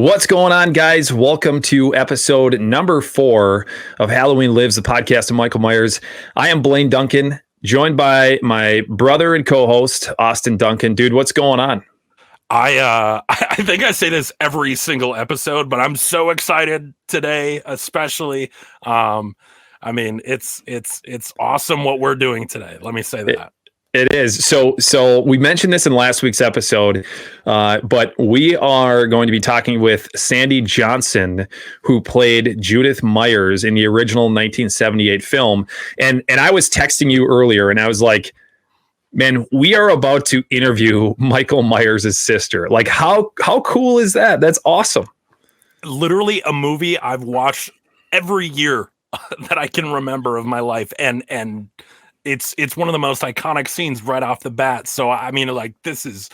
What's going on, guys? Welcome to episode number 4 of Halloween Lives, the podcast of Michael Myers. I am Blaine Duncan, joined by my brother and co-host, Austin Duncan. Dude, what's going on? I think I say this every single episode, but I'm so excited today, especially. It's awesome what we're doing today. Let me say that. It is. So we mentioned this in last week's episode, but we are going to be talking with Sandy Johnson, who played Judith Myers in the original 1978 film. And I was texting you earlier, and I was like, man, we are about to interview Michael Myers' sister. Like, how cool is that? That's awesome. Literally a movie I've watched every year that I can remember of my life. And it's one of the most iconic scenes right off the bat. So, I mean, like, this is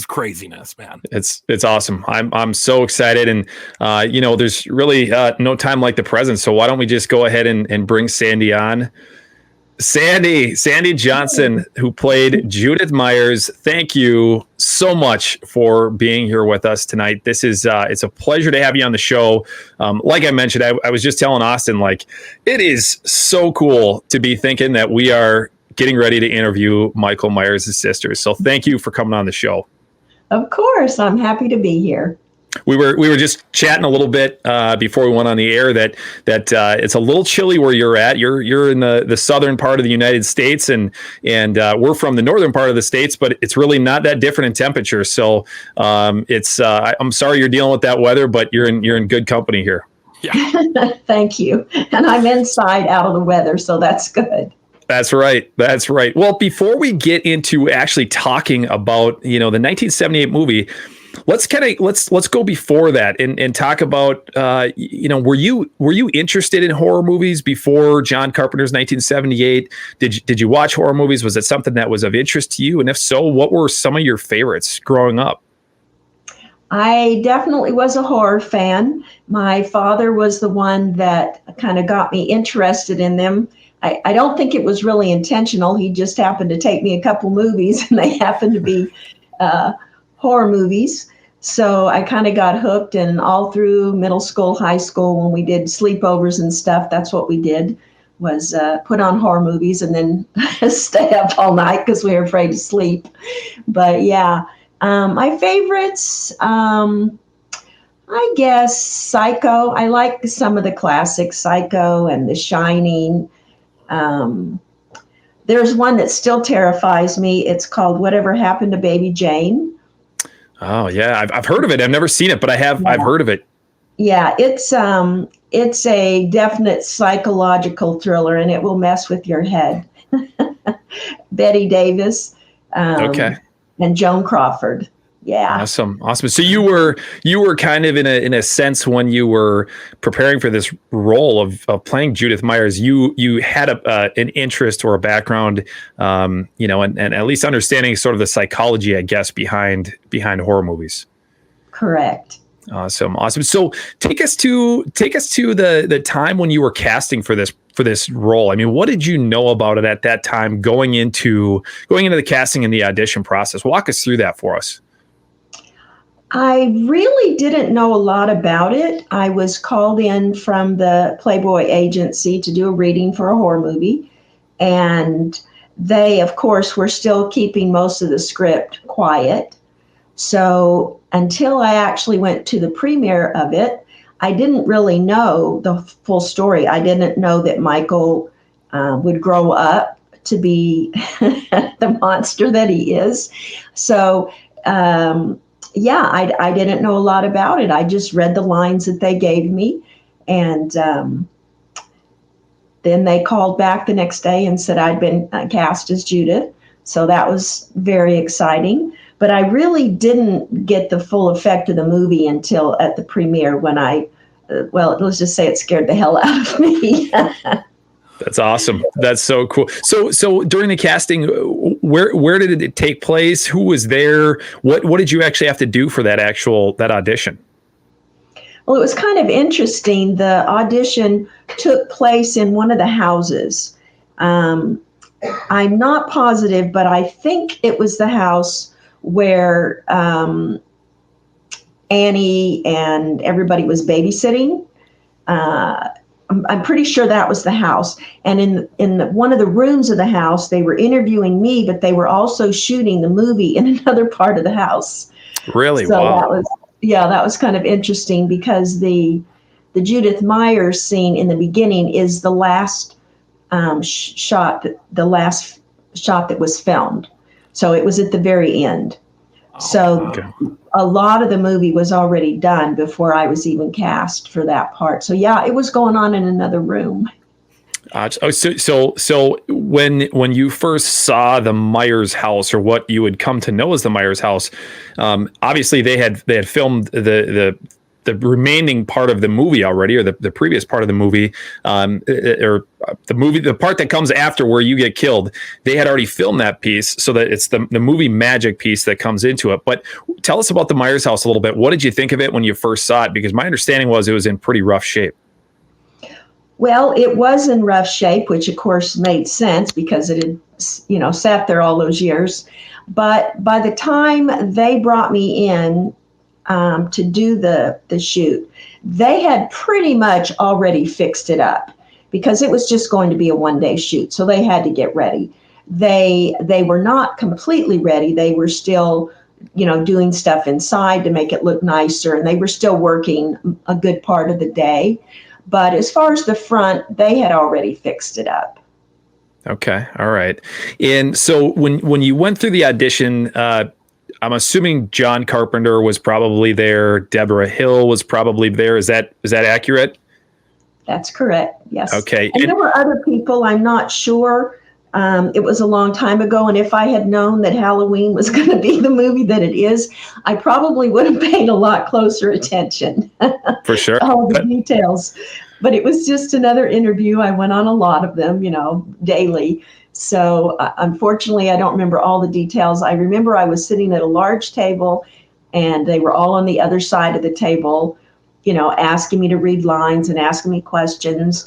craziness, man. It's awesome. I'm so excited. And, there's really no time like the present. So why don't we just go ahead and bring Sandy on? Sandy Johnson, who played Judith Myers. Thank you so much for being here with us tonight. This is it's a pleasure to have you on the show. Like I mentioned, I was just telling Austin, like, it is so cool to be thinking that we are getting ready to interview Michael Myers' sister. So thank you for coming on the show. Of course, I'm happy to be here. We were just chatting a little bit before we went on the air that it's a little chilly where you're at. You're in the southern part of the United States, and we're from the northern part of the States, but it's really not that different in temperature. So I'm sorry you're dealing with that weather, but you're in good company here. Yeah. Thank you. And I'm inside out of the weather, so that's good. That's right. Well, before we get into actually talking about the 1978 movie. Let's go before that and talk about were you interested in horror movies before John Carpenter's 1978? Did you watch horror movies? Was it something that was of interest to you? And if so, what were some of your favorites growing up? I definitely was a horror fan. My father was the one that kind of got me interested in them. I don't think it was really intentional. He just happened to take me a couple movies, and they happened to be horror movies. So I kind of got hooked, and all through middle school, high school, when we did sleepovers and stuff, that's what we did, was put on horror movies and then stay up all night because we were afraid to sleep. But yeah, my favorites, I guess Psycho. I like some of the classics, Psycho and The Shining. There's one that still terrifies me. It's called Whatever Happened to Baby Jane. Oh yeah, I've heard of it. I've never seen it, but I've heard of it. Yeah, it's a definite psychological thriller, and it will mess with your head. Betty Davis, okay, and Joan Crawford. Yeah, awesome. So you were kind of in a sense, when you were preparing for this role of playing Judith Myers, you had an interest or a background, and at least understanding sort of the psychology, I guess, behind horror movies. Correct. Awesome. So take us to the time when you were casting for this role. I mean, what did you know about it at that time, going into the casting and the audition process? Walk us through that for us. I really didn't know a lot about it. I was called in from the Playboy agency to do a reading for a horror movie. And they, of course, were still keeping most of the script quiet. So until I actually went to the premiere of it, I didn't really know the full story. I didn't know that Michael would grow up to be the monster that he is. So, I didn't know a lot about it. I just read the lines that they gave me. And then they called back the next day and said I'd been cast as Judith. So that was very exciting. But I really didn't get the full effect of the movie until at the premiere, when let's just say it scared the hell out of me. That's awesome. That's so cool. So during the casting, where did it take place? Who was there? What did you actually have to do for that audition? Well, it was kind of interesting. The audition took place in one of the houses. I'm not positive, but I think it was the house where Annie and everybody was babysitting. I'm pretty sure that was the house. And in one of the rooms of the house, they were interviewing me, but they were also shooting the movie in another part of the house. Really? So Wow. that was kind of interesting, because the Judith Myers scene in the beginning is the last shot that was filmed. So it was at the very end. So Okay. a lot of the movie was already done before I was even cast for that part. So yeah, it was going on in another room. So when you first saw the Myers house, or what you would come to know as the Myers house, obviously they had filmed the remaining part of the movie already, or the previous part of the movie, or the part that comes after where you get killed. They had already filmed that piece, so that it's the movie magic piece that comes into it. But tell us about the Myers house a little bit. What did you think of it when you first saw it? Because my understanding was it was in pretty rough shape. Well, it was in rough shape, which of course made sense because it had, sat there all those years. But by the time they brought me in to do the shoot, they had pretty much already fixed it up, because it was just going to be a one-day shoot. So they had to get ready. They were not completely ready. They were still, doing stuff inside to make it look nicer, and they were still working a good part of the day. But as far as the front, they had already fixed it up. Okay. All right. And so when you went through the audition, I'm assuming John Carpenter was probably there. Deborah Hill was probably there. Is that accurate? That's correct. Yes. Okay. And there were other people. I'm not sure. It was a long time ago. And if I had known that Halloween was going to be the movie that it is, I probably would have paid a lot closer attention. For sure. To all the details. But it was just another interview. I went on a lot of them, daily. So unfortunately, I don't remember all the details. I remember I was sitting at a large table, and they were all on the other side of the table, asking me to read lines and asking me questions.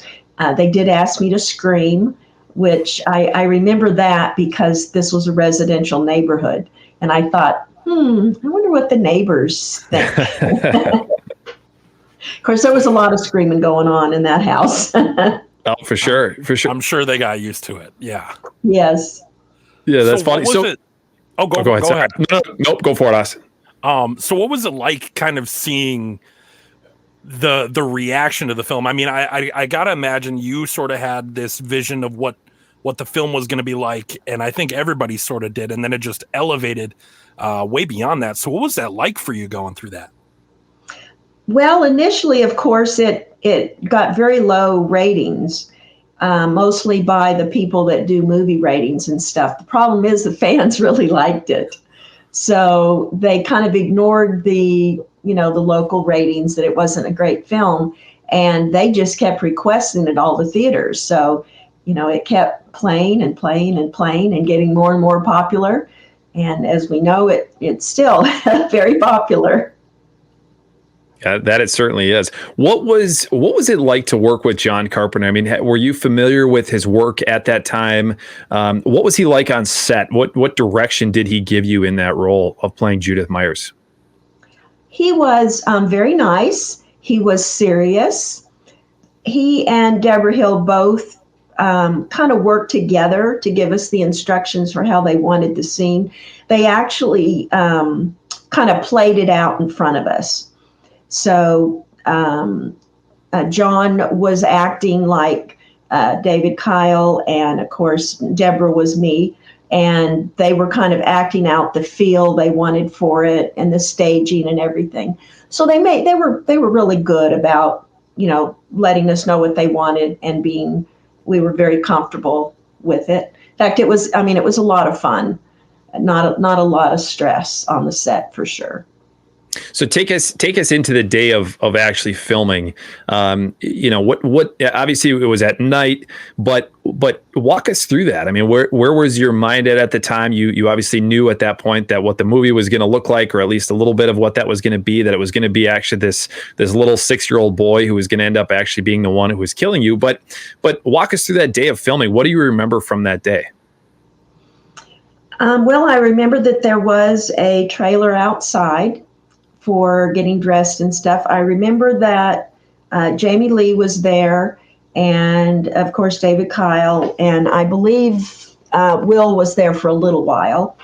They did ask me to scream, which I remember that because this was a residential neighborhood. And I thought, I wonder what the neighbors think. Of course, there was a lot of screaming going on in that house. Oh, for sure. I'm sure they got used to it. Yeah. Yes. Yeah, that's funny. So, go ahead. Nope, go for it, Austin. So what was it like kind of seeing the reaction to the film? I mean, I gotta imagine you sort of had this vision of what the film was going to be like, and I think everybody sort of did, and then it just elevated way beyond that. So what was that like for you going through that? Well, initially, of course, it got very low ratings, mostly by the people that do movie ratings and stuff. The problem is the fans really liked it. So they kind of ignored the local ratings, that it wasn't a great film, and they just kept requesting it at all the theaters. So, it kept playing and playing and playing and getting more and more popular. And as we know, it's still very popular. That it certainly is. What was it like to work with John Carpenter? I mean, were you familiar with his work at that time? What was he like on set? What direction did he give you in that role of playing Judith Myers? He was very nice. He was serious. He and Deborah Hill both kind of worked together to give us the instructions for how they wanted the scene. They actually kind of played it out in front of us. So John was acting like David Kyle, and of course Deborah was me, and they were kind of acting out the feel they wanted for it and the staging and everything. So they were really good about letting us know what they wanted, and we were very comfortable with it. In fact, it was a lot of fun, not a lot of stress on the set, for sure. So take us into the day of actually filming. What obviously it was at night, but walk us through that. I mean, where was your mind at the time? You obviously knew at that point that what the movie was going to look like, or at least a little bit of what that was going to be, that it was going to be actually this little 6-year-old boy who was going to end up actually being the one who was killing you. But walk us through that day of filming. What do you remember from that day? Well, I remember that there was a trailer outside for getting dressed and stuff. I remember that Jamie Lee was there, and of course David Kyle, and I believe Will was there for a little while.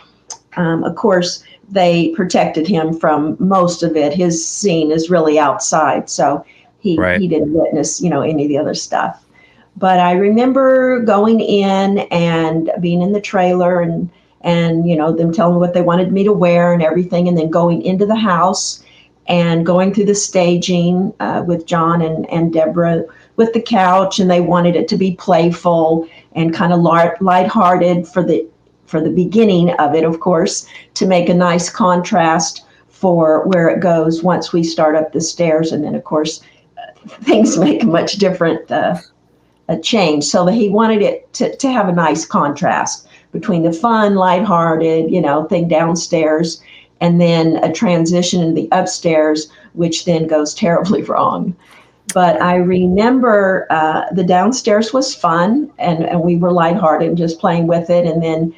Of course, they protected him from most of it. His scene is really outside, so he didn't witness, any of the other stuff. But I remember going in and being in the trailer and them telling me what they wanted me to wear and everything, and then going into the house and going through the staging with John and Deborah with the couch, and they wanted it to be playful and kind of lighthearted for the beginning of it, of course, to make a nice contrast for where it goes once we start up the stairs. And then, of course, things make a much different a change. So that he wanted it to have a nice contrast between the fun, lighthearted, thing downstairs, and then a transition in the upstairs, which then goes terribly wrong. But I remember the downstairs was fun, and we were lighthearted and just playing with it, and then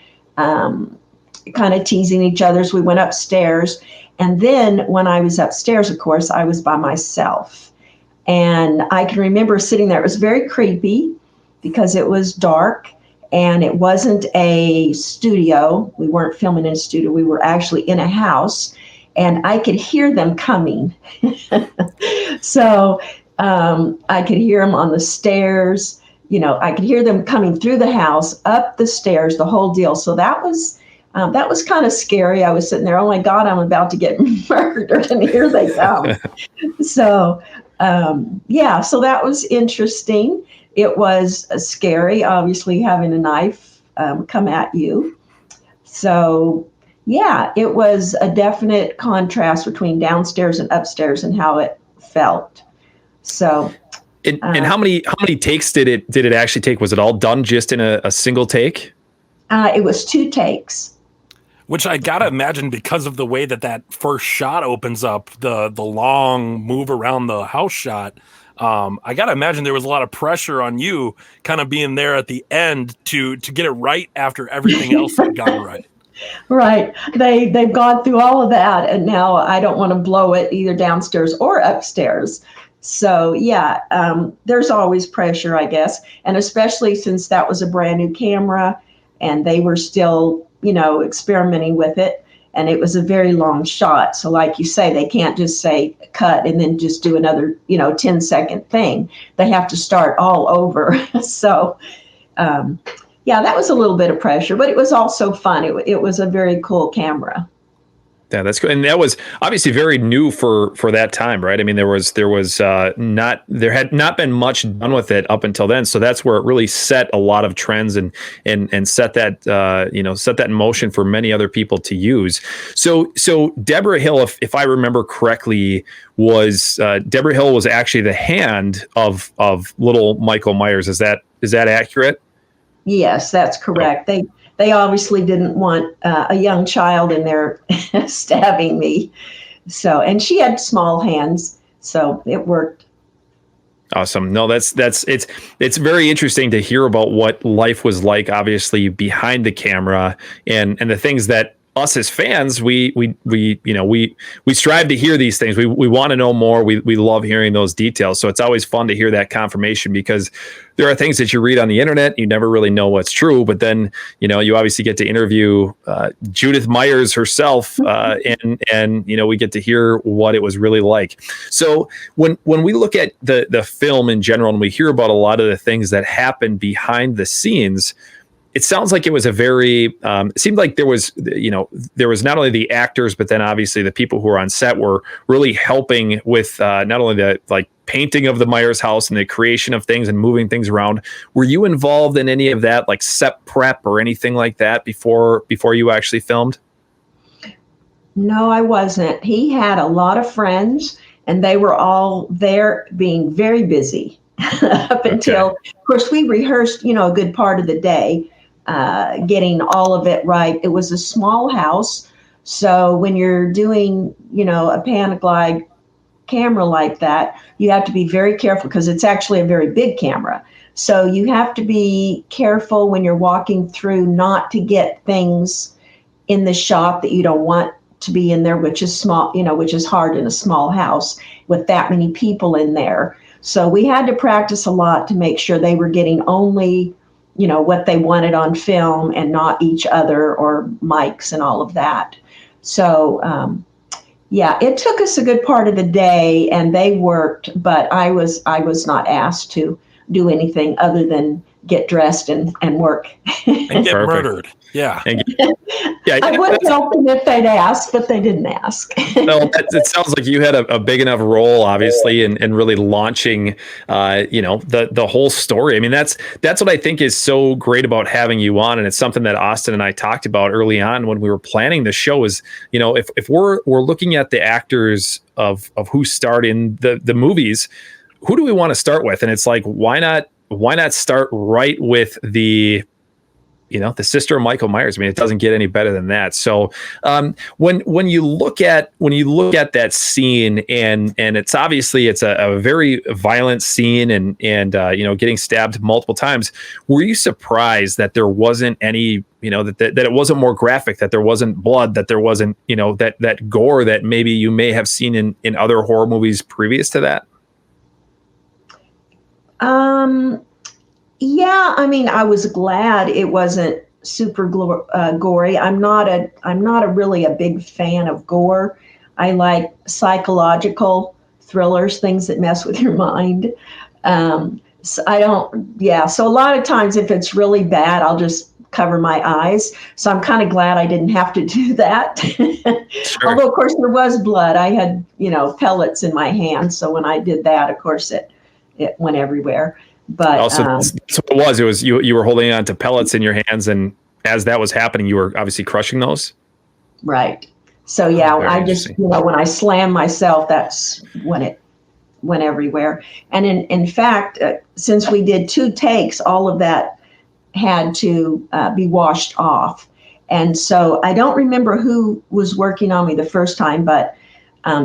kind of teasing each other as we went upstairs. And then when I was upstairs, of course, I was by myself. And I can remember sitting there. It was very creepy because it was dark and it wasn't a studio. We weren't filming in a studio. We were actually in a house, and I could hear them coming. So I could hear them on the stairs. I could hear them coming through the house, up the stairs, the whole deal. So that was kind of scary. I was sitting there, oh my God, I'm about to get murdered, and here they come. So so that was interesting. It was scary, obviously, having a knife come at you. So yeah, it was a definite contrast between downstairs and upstairs and how it felt. So. And how many takes did it actually take? Was it all done just in a single take? It was 2 takes. Which I gotta imagine, because of the way that first shot opens up, the long move around the house shot. I gotta imagine there was a lot of pressure on you, kind of being there at the end to get it right after everything else had gone right. Right. They've gone through all of that, and now I don't want to blow it either downstairs or upstairs. So yeah, there's always pressure, I guess, and especially since that was a brand new camera, and they were still, experimenting with it, and it was a very long shot. So like you say, they can't just say cut and then just do another, 10-second thing. They have to start all over. So that was a little bit of pressure, but it was also fun. It was a very cool camera. Yeah, that's good. And that was obviously very new for that time, right? I mean, there had not been much done with it up until then. So that's where it really set a lot of trends and set that set that in motion for many other people to use. So Deborah Hill, if I remember correctly, was Deborah Hill was actually the hand of little Michael Myers. Is that accurate? Yes, that's correct. Oh. They obviously didn't want a young child in there stabbing me. So, and she had small hands, so it worked. Awesome. No, it's very interesting to hear about what life was like, obviously behind the camera, and the things that us as fans, we strive to hear these things. We want to know more. We love hearing those details. So it's always fun to hear that confirmation, because there are things that you read on the internet, you never really know what's true. But then, you obviously get to interview Judith Myers herself, and we get to hear what it was really like. So when we look at the film in general, and we hear about a lot of the things that happen behind the scenes, it sounds like it was a very, it seemed like there was not only the actors, but then obviously the people who were on set were really helping with not only the painting of the Myers house and the creation of things and moving things around. Were you involved in any of that, like set prep or anything like that before you actually filmed? No, I wasn't. He had a lot of friends, and they were all there being very busy up until, of course, we rehearsed, a good part of the day. Getting all of it right. It was a small house, so when you're doing, a Panaglide camera like that, you have to be very careful, because it's actually a very big camera. So you have to be careful when you're walking through not to get things in the shot that you don't want to be in there, which is small, which is hard in a small house with that many people in there. So we had to practice a lot to make sure they were getting only, what they wanted on film and not each other or mics and all of that. So, it took us a good part of the day and they worked, but I was not asked to do anything other than get dressed and work. And get murdered. Yeah. I would help them if they'd ask, but they didn't ask. No, it sounds like you had a big enough role, obviously, in really launching, the whole story. I mean, that's what I think is so great about having you on, and it's something that Austin and I talked about early on when we were planning the show. Is if we're looking at the actors of who starred in the movies, who do we want to start with? And it's like, why not start right with the sister of Michael Myers? I mean, it doesn't get any better than that. So when you look at that scene, and it's obviously it's a very violent scene, and getting stabbed multiple times, were you surprised that there wasn't any, that it wasn't more graphic, that there wasn't blood, that there wasn't, that gore that maybe you may have seen in other horror movies previous to that? Yeah, I mean, I was glad it wasn't super gory. I'm not really a big fan of gore. I like psychological thrillers, things that mess with your mind. So a lot of times if it's really bad, I'll just cover my eyes. So I'm kind of glad I didn't have to do that. Sure. Although, of course, there was blood. I had, pellets in my hand. So when I did that, of course, it went everywhere. But also, that's what it was. It was you were holding on to pellets in your hands, and as that was happening, you were obviously crushing those. Right. So I just when I slammed myself, that's when it went everywhere. And in fact, since we did 2 takes, all of that had to be washed off. And so I don't remember who was working on me the first time, but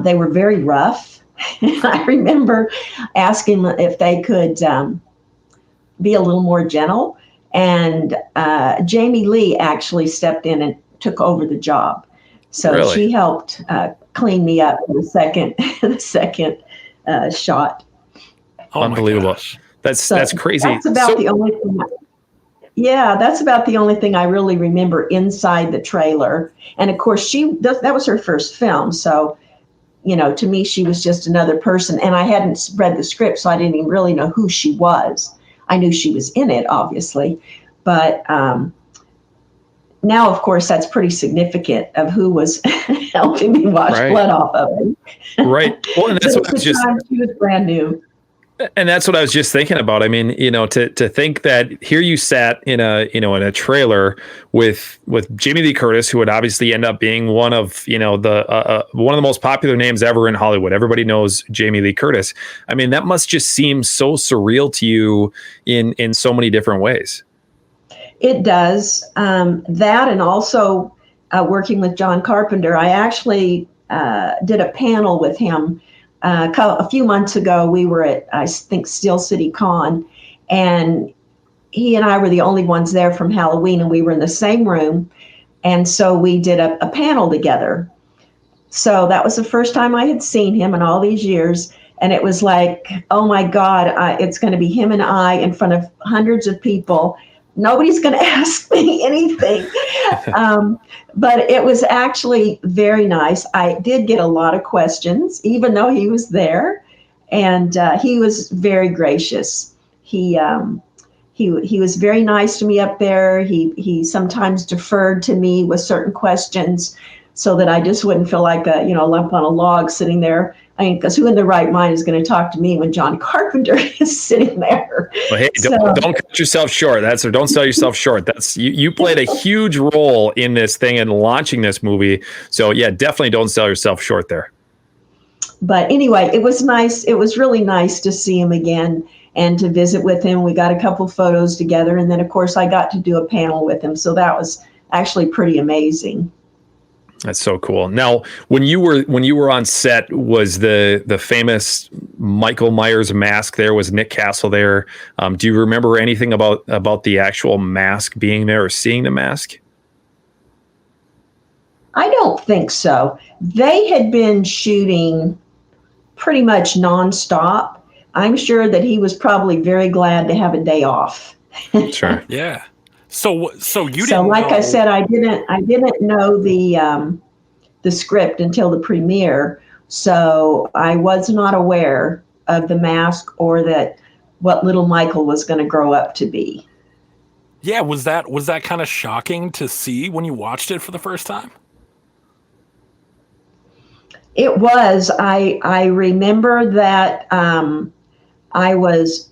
they were very rough. I remember asking if they could be a little more gentle. And Jamie Lee actually stepped in and took over the job. So really? She helped clean me up for the second shot. Oh, unbelievable. That's crazy. That's about the only thing. That's about the only thing I really remember inside the trailer. And of course, that was her first film. So, to me, she was just another person. And I hadn't read the script, so I didn't even really know who she was. I knew she was in it, obviously. But now, of course, that's pretty significant of who was helping me wash blood off of me. Right. Well, and that's what she was brand new. And that's what I was just thinking about. I mean, to think that here you sat in a trailer with Jamie Lee Curtis, who would obviously end up being one of the most popular names ever in Hollywood. Everybody knows Jamie Lee Curtis. I mean, that must just seem so surreal to you in so many different ways. It does. That, and also working with John Carpenter. I actually did a panel with him. A few months ago, we were at, I think, Steel City Con, and he and I were the only ones there from Halloween, and we were in the same room. And so we did a panel together. So that was the first time I had seen him in all these years. And it was like, oh my God, it's going to be him and I in front of hundreds of people. Nobody's going to ask me anything. But it was actually very nice. I did get a lot of questions, even though he was there. And he was very gracious. He was very nice to me up there. He sometimes deferred to me with certain questions so that I just wouldn't feel like a lump on a log sitting there. I mean, because who in their right mind is going to talk to me when John Carpenter is sitting there? Well, hey, don't cut yourself short. Don't sell yourself short. You played a huge role in this thing and launching this movie. So yeah, definitely don't sell yourself short there. But anyway, it was nice. It was really nice to see him again and to visit with him. We got a couple photos together, and then of course I got to do a panel with him. So that was actually pretty amazing. That's so cool. Now, when you were on set, was the famous Michael Myers mask there? Was Nick Castle there? Do you remember anything about the actual mask being there or seeing the mask? I don't think so. They had been shooting pretty much nonstop. I'm sure that he was probably very glad to have a day off. Sure. Yeah. So you So, didn't like know. I said, I didn't know the script until the premiere, so I was not aware of the mask or that what little Michael was going to grow up to be. Yeah, was that kind of shocking to see when you watched it for the first time? It was. I remember that I was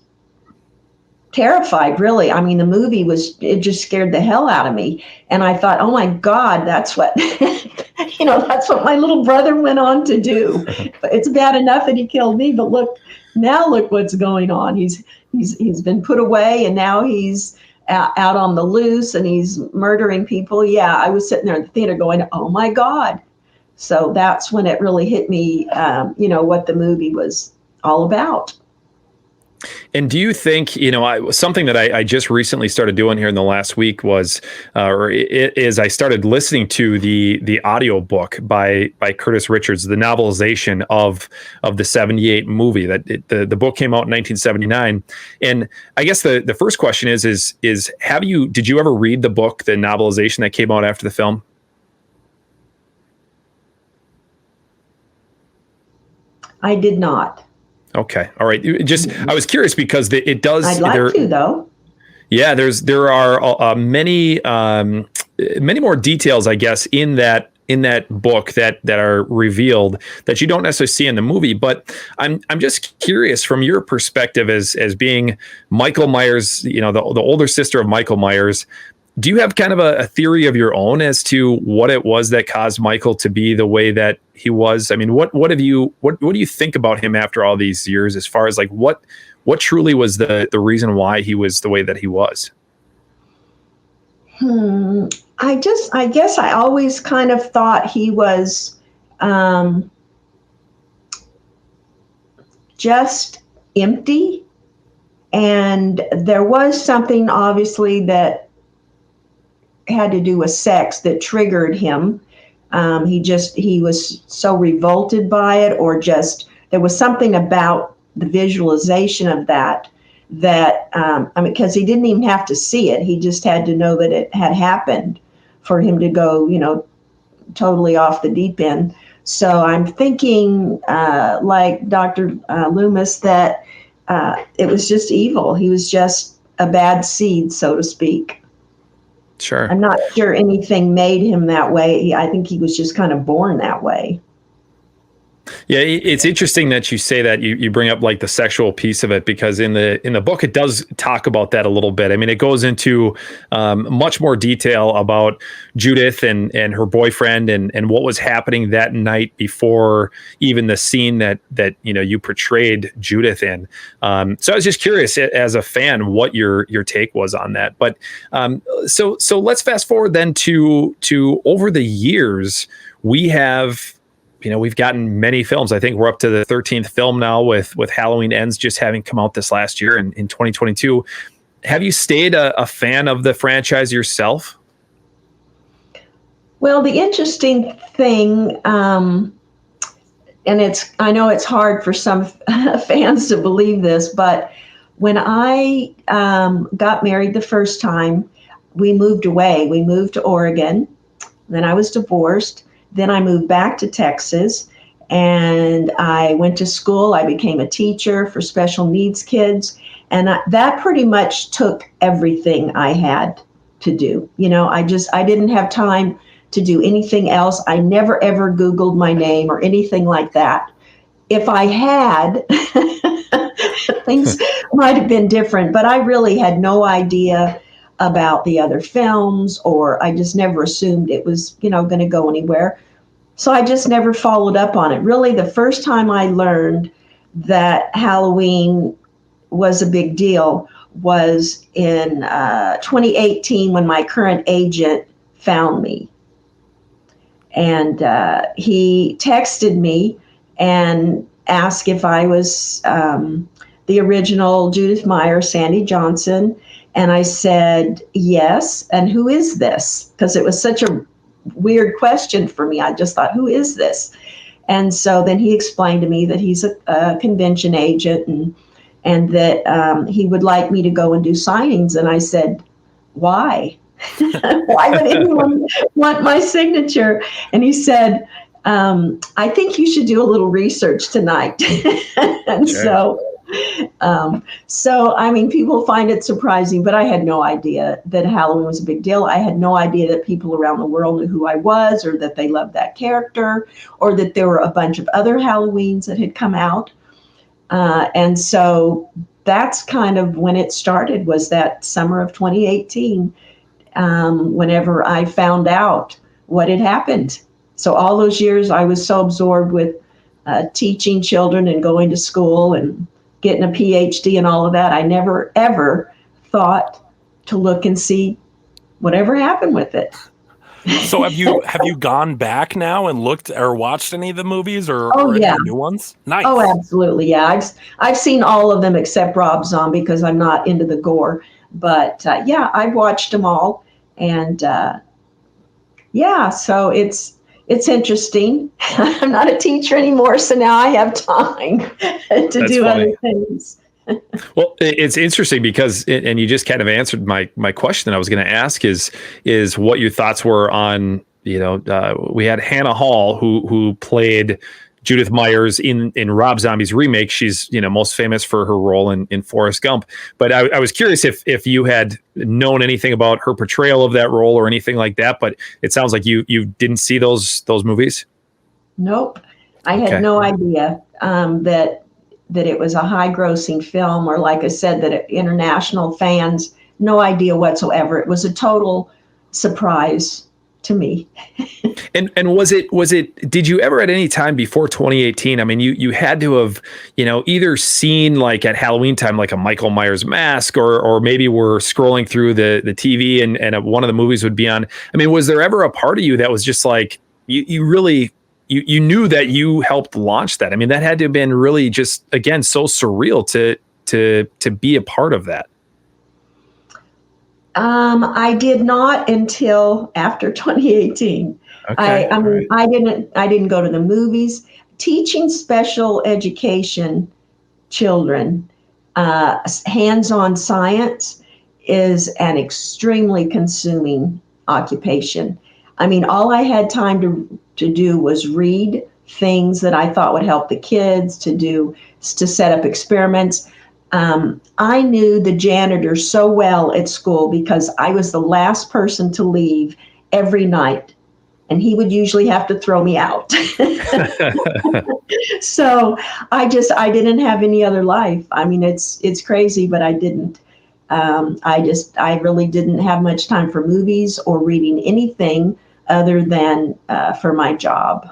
terrified, really. I mean, the movie it just scared the hell out of me. And I thought, oh my God, that's what, that's what my little brother went on to do. It's bad enough that he killed me, but look what's going on. He's been put away and now he's out on the loose and he's murdering people. Yeah, I was sitting there in the theater going, oh my God. So that's when it really hit me, what the movie was all about. And do you think, something that I just recently started doing here in the last week was, I started listening to the audio book by Curtis Richards, the novelization of the 78 movie. The book came out in 1979. And I guess the first question is did you ever read the book, the novelization that came out after the film? I did not. Okay. All right. I was curious because it does. I'd like to, though. Yeah, there are many more details, I guess, in that book that are revealed that you don't necessarily see in the movie. But I'm just curious from your perspective as being Michael Myers, the older sister of Michael Myers. Do you have kind of a theory of your own as to what it was that caused Michael to be the way that he was? I mean, what do you think about him after all these years, as far as like what truly was the reason why he was the way that he was? I guess I always kind of thought he was just empty, and there was something obviously that had to do with sex that triggered him. He was so revolted by it, or just there was something about the visualization of that because he didn't even have to see it. He just had to know that it had happened for him to go, totally off the deep end. So I'm thinking, like Dr. Loomis, that it was just evil. He was just a bad seed, so to speak. Sure. I'm not sure anything made him that way. I think he was just kind of born that way. Yeah, it's interesting that you say that. You bring up like the sexual piece of it, because in the book it does talk about that a little bit. I mean, it goes into much more detail about Judith and her boyfriend and what was happening that night before even the scene that you portrayed Judith in. So I was just curious as a fan what your take was on that. But so let's fast forward then to over the years we've gotten many films. I think we're up to the 13th film now with Halloween Ends just having come out this last year in 2022. Have you stayed a fan of the franchise yourself? Well, the interesting thing, and I know it's hard for some fans to believe this, but when I got married the first time, we moved away. We moved to Oregon. Then I was divorced. Then I moved back to Texas and I went to school. I became a teacher for special needs kids. And that pretty much took everything I had to do. I didn't have time to do anything else. I never, ever Googled my name or anything like that. If I had, things might have been different, but I really had no idea about the other films, or I just never assumed it was, going to go anywhere. So I just never followed up on it. Really, the first time I learned that Halloween was a big deal was in 2018 when my current agent found me. And he texted me and asked if I was the original Judith Myers, Sandy Johnson. And I said, yes. And who is this? Because it was such a weird question for me. I just thought, who is this? And so then he explained to me that he's a convention agent, and that he would like me to go and do signings. And I said, why? Why would anyone want my signature? And he said, I think you should do a little research tonight. And Sure. so, I mean, people find it surprising, but I had no idea that Halloween was a big deal. I had no idea that people around the world knew who I was, or that they loved that character, or that there were a bunch of other Halloweens that had come out. And so that's kind of when it started, was that summer of 2018, whenever I found out what had happened. So all those years I was so absorbed with teaching children and going to school and getting a PhD and all of that, I never, ever thought to look and see whatever happened with it. So have you gone back now and looked or watched any of the movies or yeah. any new ones? Nice. Oh, absolutely. Yeah. I've seen all of them except Rob Zombie, because I'm not into the gore. But yeah, I've watched them all. And yeah, so it's interesting. I'm not a teacher anymore, so now I have time to do other things. Well, it's interesting because, and you just kind of answered my question that I was going to ask is what your thoughts were on, we had Hannah Hall who played Judith Myers in Rob Zombie's remake. She's, most famous for her role in Forrest Gump. But I was curious if you had known anything about her portrayal of that role or anything like that. But it sounds like you didn't see those movies. Nope. I had no idea that it was a high grossing film, or like I said, that international fans, no idea whatsoever. It was a total surprise to me. And was it, did you ever at any time before 2018, I mean, you had to have, either seen like at Halloween time, like a Michael Myers mask, or maybe we're scrolling through the TV and one of the movies would be on. I mean, was there ever a part of you that was just like, you really, you knew that you helped launch that? I mean, that had to have been really just, again, so surreal to be a part of that. I did not until after 2018. Okay. Right. I didn't go to the movies. Teaching special education children hands-on science is an extremely consuming occupation. I mean, all I had time to do was read things that I thought would help the kids, to set up experiments. I knew the janitor so well at school because I was the last person to leave every night, and he would usually have to throw me out. So I didn't have any other life. I mean, it's crazy, but I didn't. I really didn't have much time for movies or reading anything other than for my job.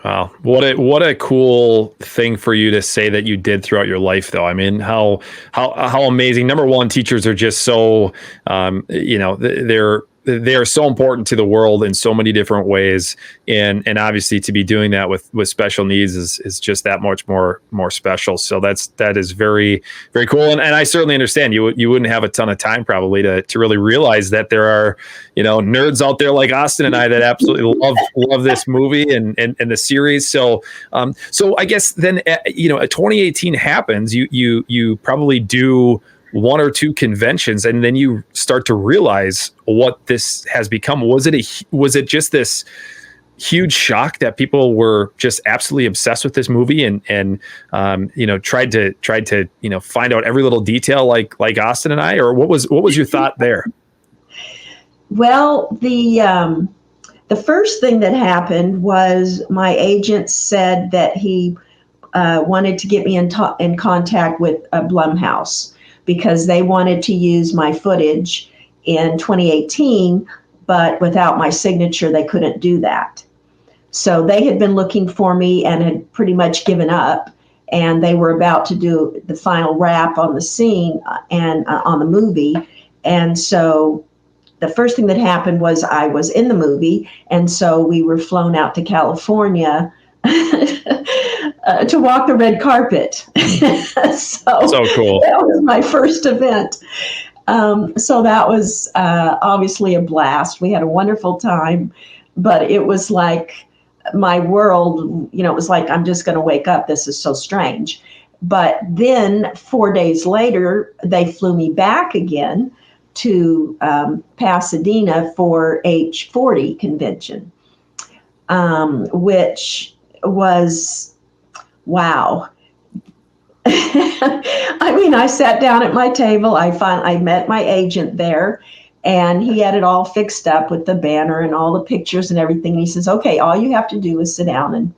Wow. What a cool thing for you to say that you did throughout your life, though. I mean, how amazing. Number one, teachers are just so, they're so important to the world in so many different ways. And obviously to be doing that with special needs is just that much more special. So that is very, very cool. And I certainly understand you wouldn't have a ton of time probably to really realize that there are, nerds out there like Austin and I that absolutely love this movie and the series. So I guess then, 2018 happens, you probably do one or two conventions, and then you start to realize what this has become. Was it just this huge shock that people were just absolutely obsessed with this movie and tried to find out every little detail like Austin and I, or what was your thought there? Well, the first thing that happened was my agent said that he wanted to get me in contact with Blumhouse, because they wanted to use my footage in 2018, but without my signature, they couldn't do that. So they had been looking for me and had pretty much given up, and they were about to do the final wrap on the scene and on the movie. And so the first thing that happened was I was in the movie, and so we were flown out to California to walk the red carpet. So cool. That was my first event. So that was obviously a blast. We had a wonderful time. but it was like my world, it was like, I'm just going to wake up. This is so strange. But then 4 days later, they flew me back again to Pasadena for H40 convention, which was, wow. I mean, I sat down at my table. I met my agent there, and he had it all fixed up with the banner and all the pictures and everything. And he says, okay, all you have to do is sit down and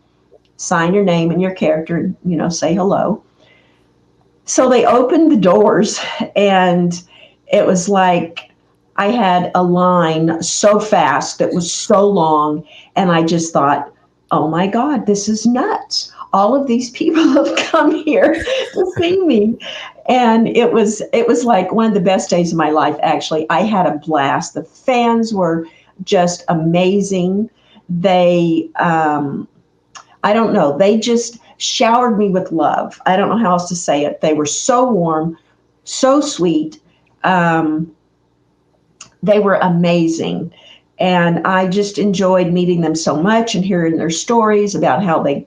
sign your name and your character and, say hello. So they opened the doors, and it was like I had a line so fast that was so long. And I just thought, oh my God, this is nuts. All of these people have come here to see me. And it was like one of the best days of my life, actually. I had a blast. The fans were just amazing. They, I don't know, they just showered me with love. I don't know how else to say it. They were so warm, so sweet. They were amazing. And I just enjoyed meeting them so much and hearing their stories about how they,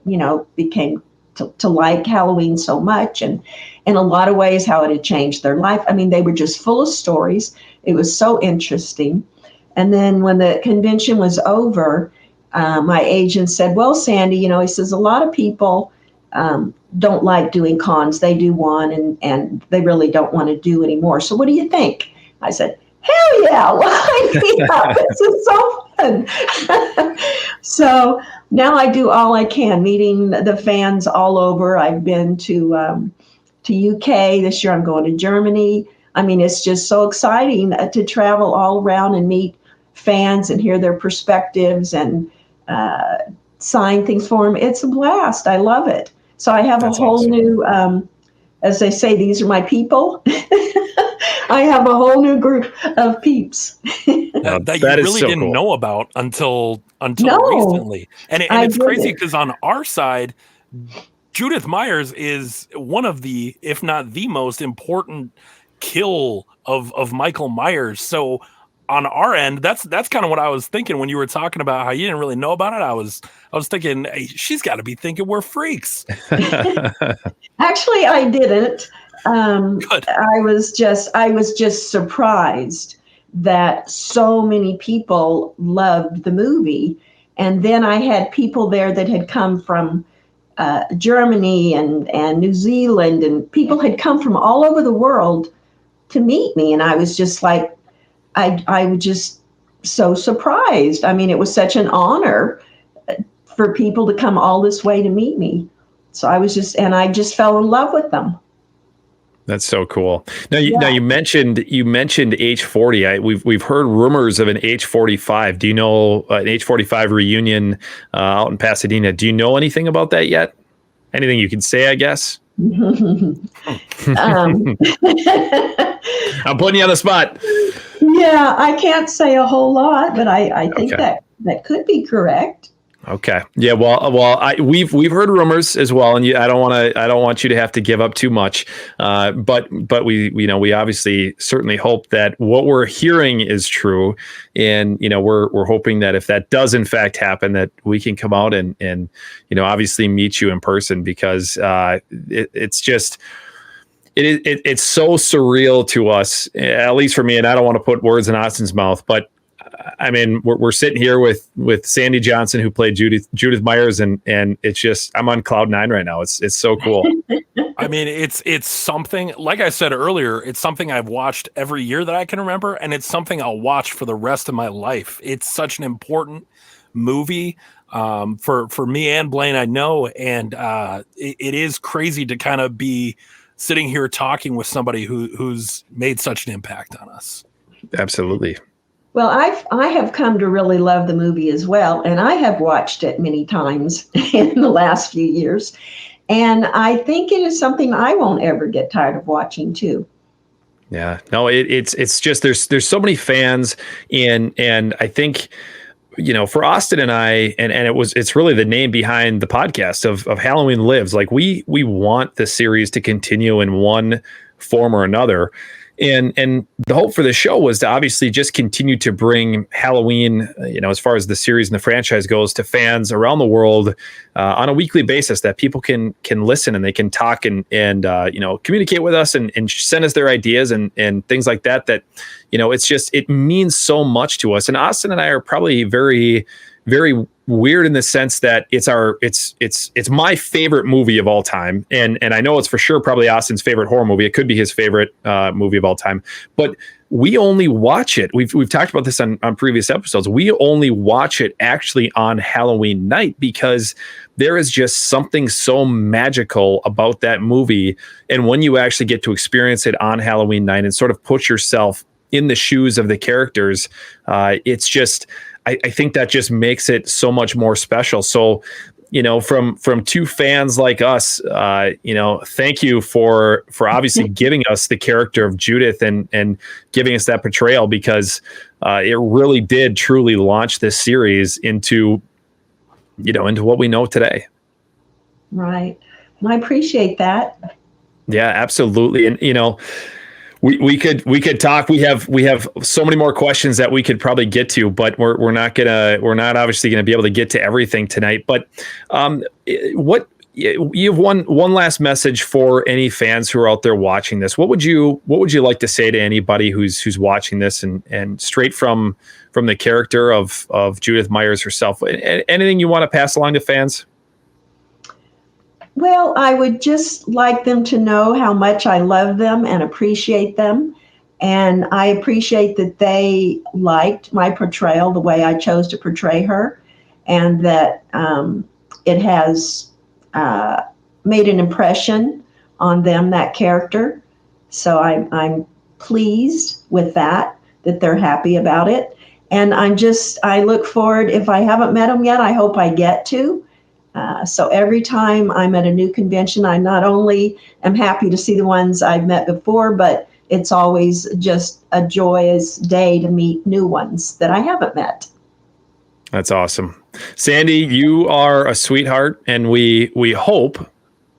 became to like Halloween so much. And in a lot of ways, how it had changed their life. I mean, they were just full of stories. It was so interesting. And then when the convention was over, my agent said, well, Sandy, he says, a lot of people don't like doing cons. They do one and they really don't want to do anymore. So what do you think? I said, hell yeah, line me up. This is so fun. So now I do all I can, meeting the fans all over. I've been to UK. This year I'm going to Germany. I mean, it's just so exciting to travel all around and meet fans and hear their perspectives and sign things for them. It's a blast. I love it. So I have That's a whole awesome. new, as they say, these are my people. I have a whole new group of peeps. that you really so didn't cool. know about until No, recently. And it's crazy didn't. because on our side, Judith Myers is one of the, if not the most important kill of Michael Myers. So on our end, that's kind of what I was thinking when you were talking about how you didn't really know about it. I was thinking, hey, she's got to be thinking we're freaks. Actually, I didn't. Good. I was just surprised that so many people loved the movie. And then I had people there that had come from Germany and New Zealand, and people had come from all over the world to meet me. And I was just like, I was just so surprised. I mean, it was such an honor for people to come all this way to meet me. So I just fell in love with them. That's so cool. Now you mentioned H40. We've heard rumors of an H45. Do you know an H45 reunion out in Pasadena? Do you know anything about that yet? Anything you can say, I guess? I'm putting you on the spot. Yeah, I can't say a whole lot, but I think that could be correct. Okay. Yeah. Well, we've heard rumors as well, and I don't want you to have to give up too much. But we obviously certainly hope that what we're hearing is true, and we're hoping that if that does in fact happen, that we can come out and obviously meet you in person, because it's just. It's so surreal to us, at least for me, and I don't want to put words in Austin's mouth, but I mean, we're sitting here with Sandy Johnson, who played Judith Myers, and it's just, I'm on cloud nine right now. It's so cool. I mean, it's something, like I said earlier, it's something I've watched every year that I can remember, and it's something I'll watch for the rest of my life. It's such an important movie for me and Blaine, I know, and it is crazy to kind of be sitting here talking with somebody who's made such an impact on us. Absolutely. Well, I have come to really love the movie as well, and I have watched it many times in the last few years, and I think it is something I won't ever get tired of watching too. Yeah, no, it's just there's so many fans, and I think for Austin and I, and it's really the name behind the podcast of Halloween Lives. Like we want the series to continue in one form or another. And the hope for the show was to obviously just continue to bring Halloween, as far as the series and the franchise goes, to fans around the world on a weekly basis, that people can listen and they can talk and communicate with us and send us their ideas and things like that. It means so much to us. And Austin and I are probably very, very weird in the sense that it's my favorite movie of all time, and I know it's for sure probably Austin's favorite horror movie. It could be his favorite movie of all time, but we only watch it. We've talked about this on previous episodes. We only watch it actually on Halloween night because there is just something so magical about that movie, and when you actually get to experience it on Halloween night and sort of put yourself in the shoes of the characters, it's just. I think that just makes it so much more special. So, from two fans like us, thank you for obviously giving us the character of Judith and giving us that portrayal, because it really did truly launch this series into what we know today. Right. And I appreciate that. Yeah, absolutely. And, we could talk. We have so many more questions that we could probably get to, but we're not obviously gonna be able to get to everything tonight. But what you have one last message for any fans who are out there watching this? What would you like to say to anybody who's watching this and straight from the character of Judith Myers herself? Anything you want to pass along to fans? Well, I would just like them to know how much I love them and appreciate them. And I appreciate that they liked my portrayal, the way I chose to portray her, and that it has made an impression on them, that character. So I'm pleased with that they're happy about it. And I look forward, if I haven't met them yet, I hope I get to. So every time I'm at a new convention, I not only am happy to see the ones I've met before, but it's always just a joyous day to meet new ones that I haven't met. That's awesome. Sandy, you are a sweetheart, and we hope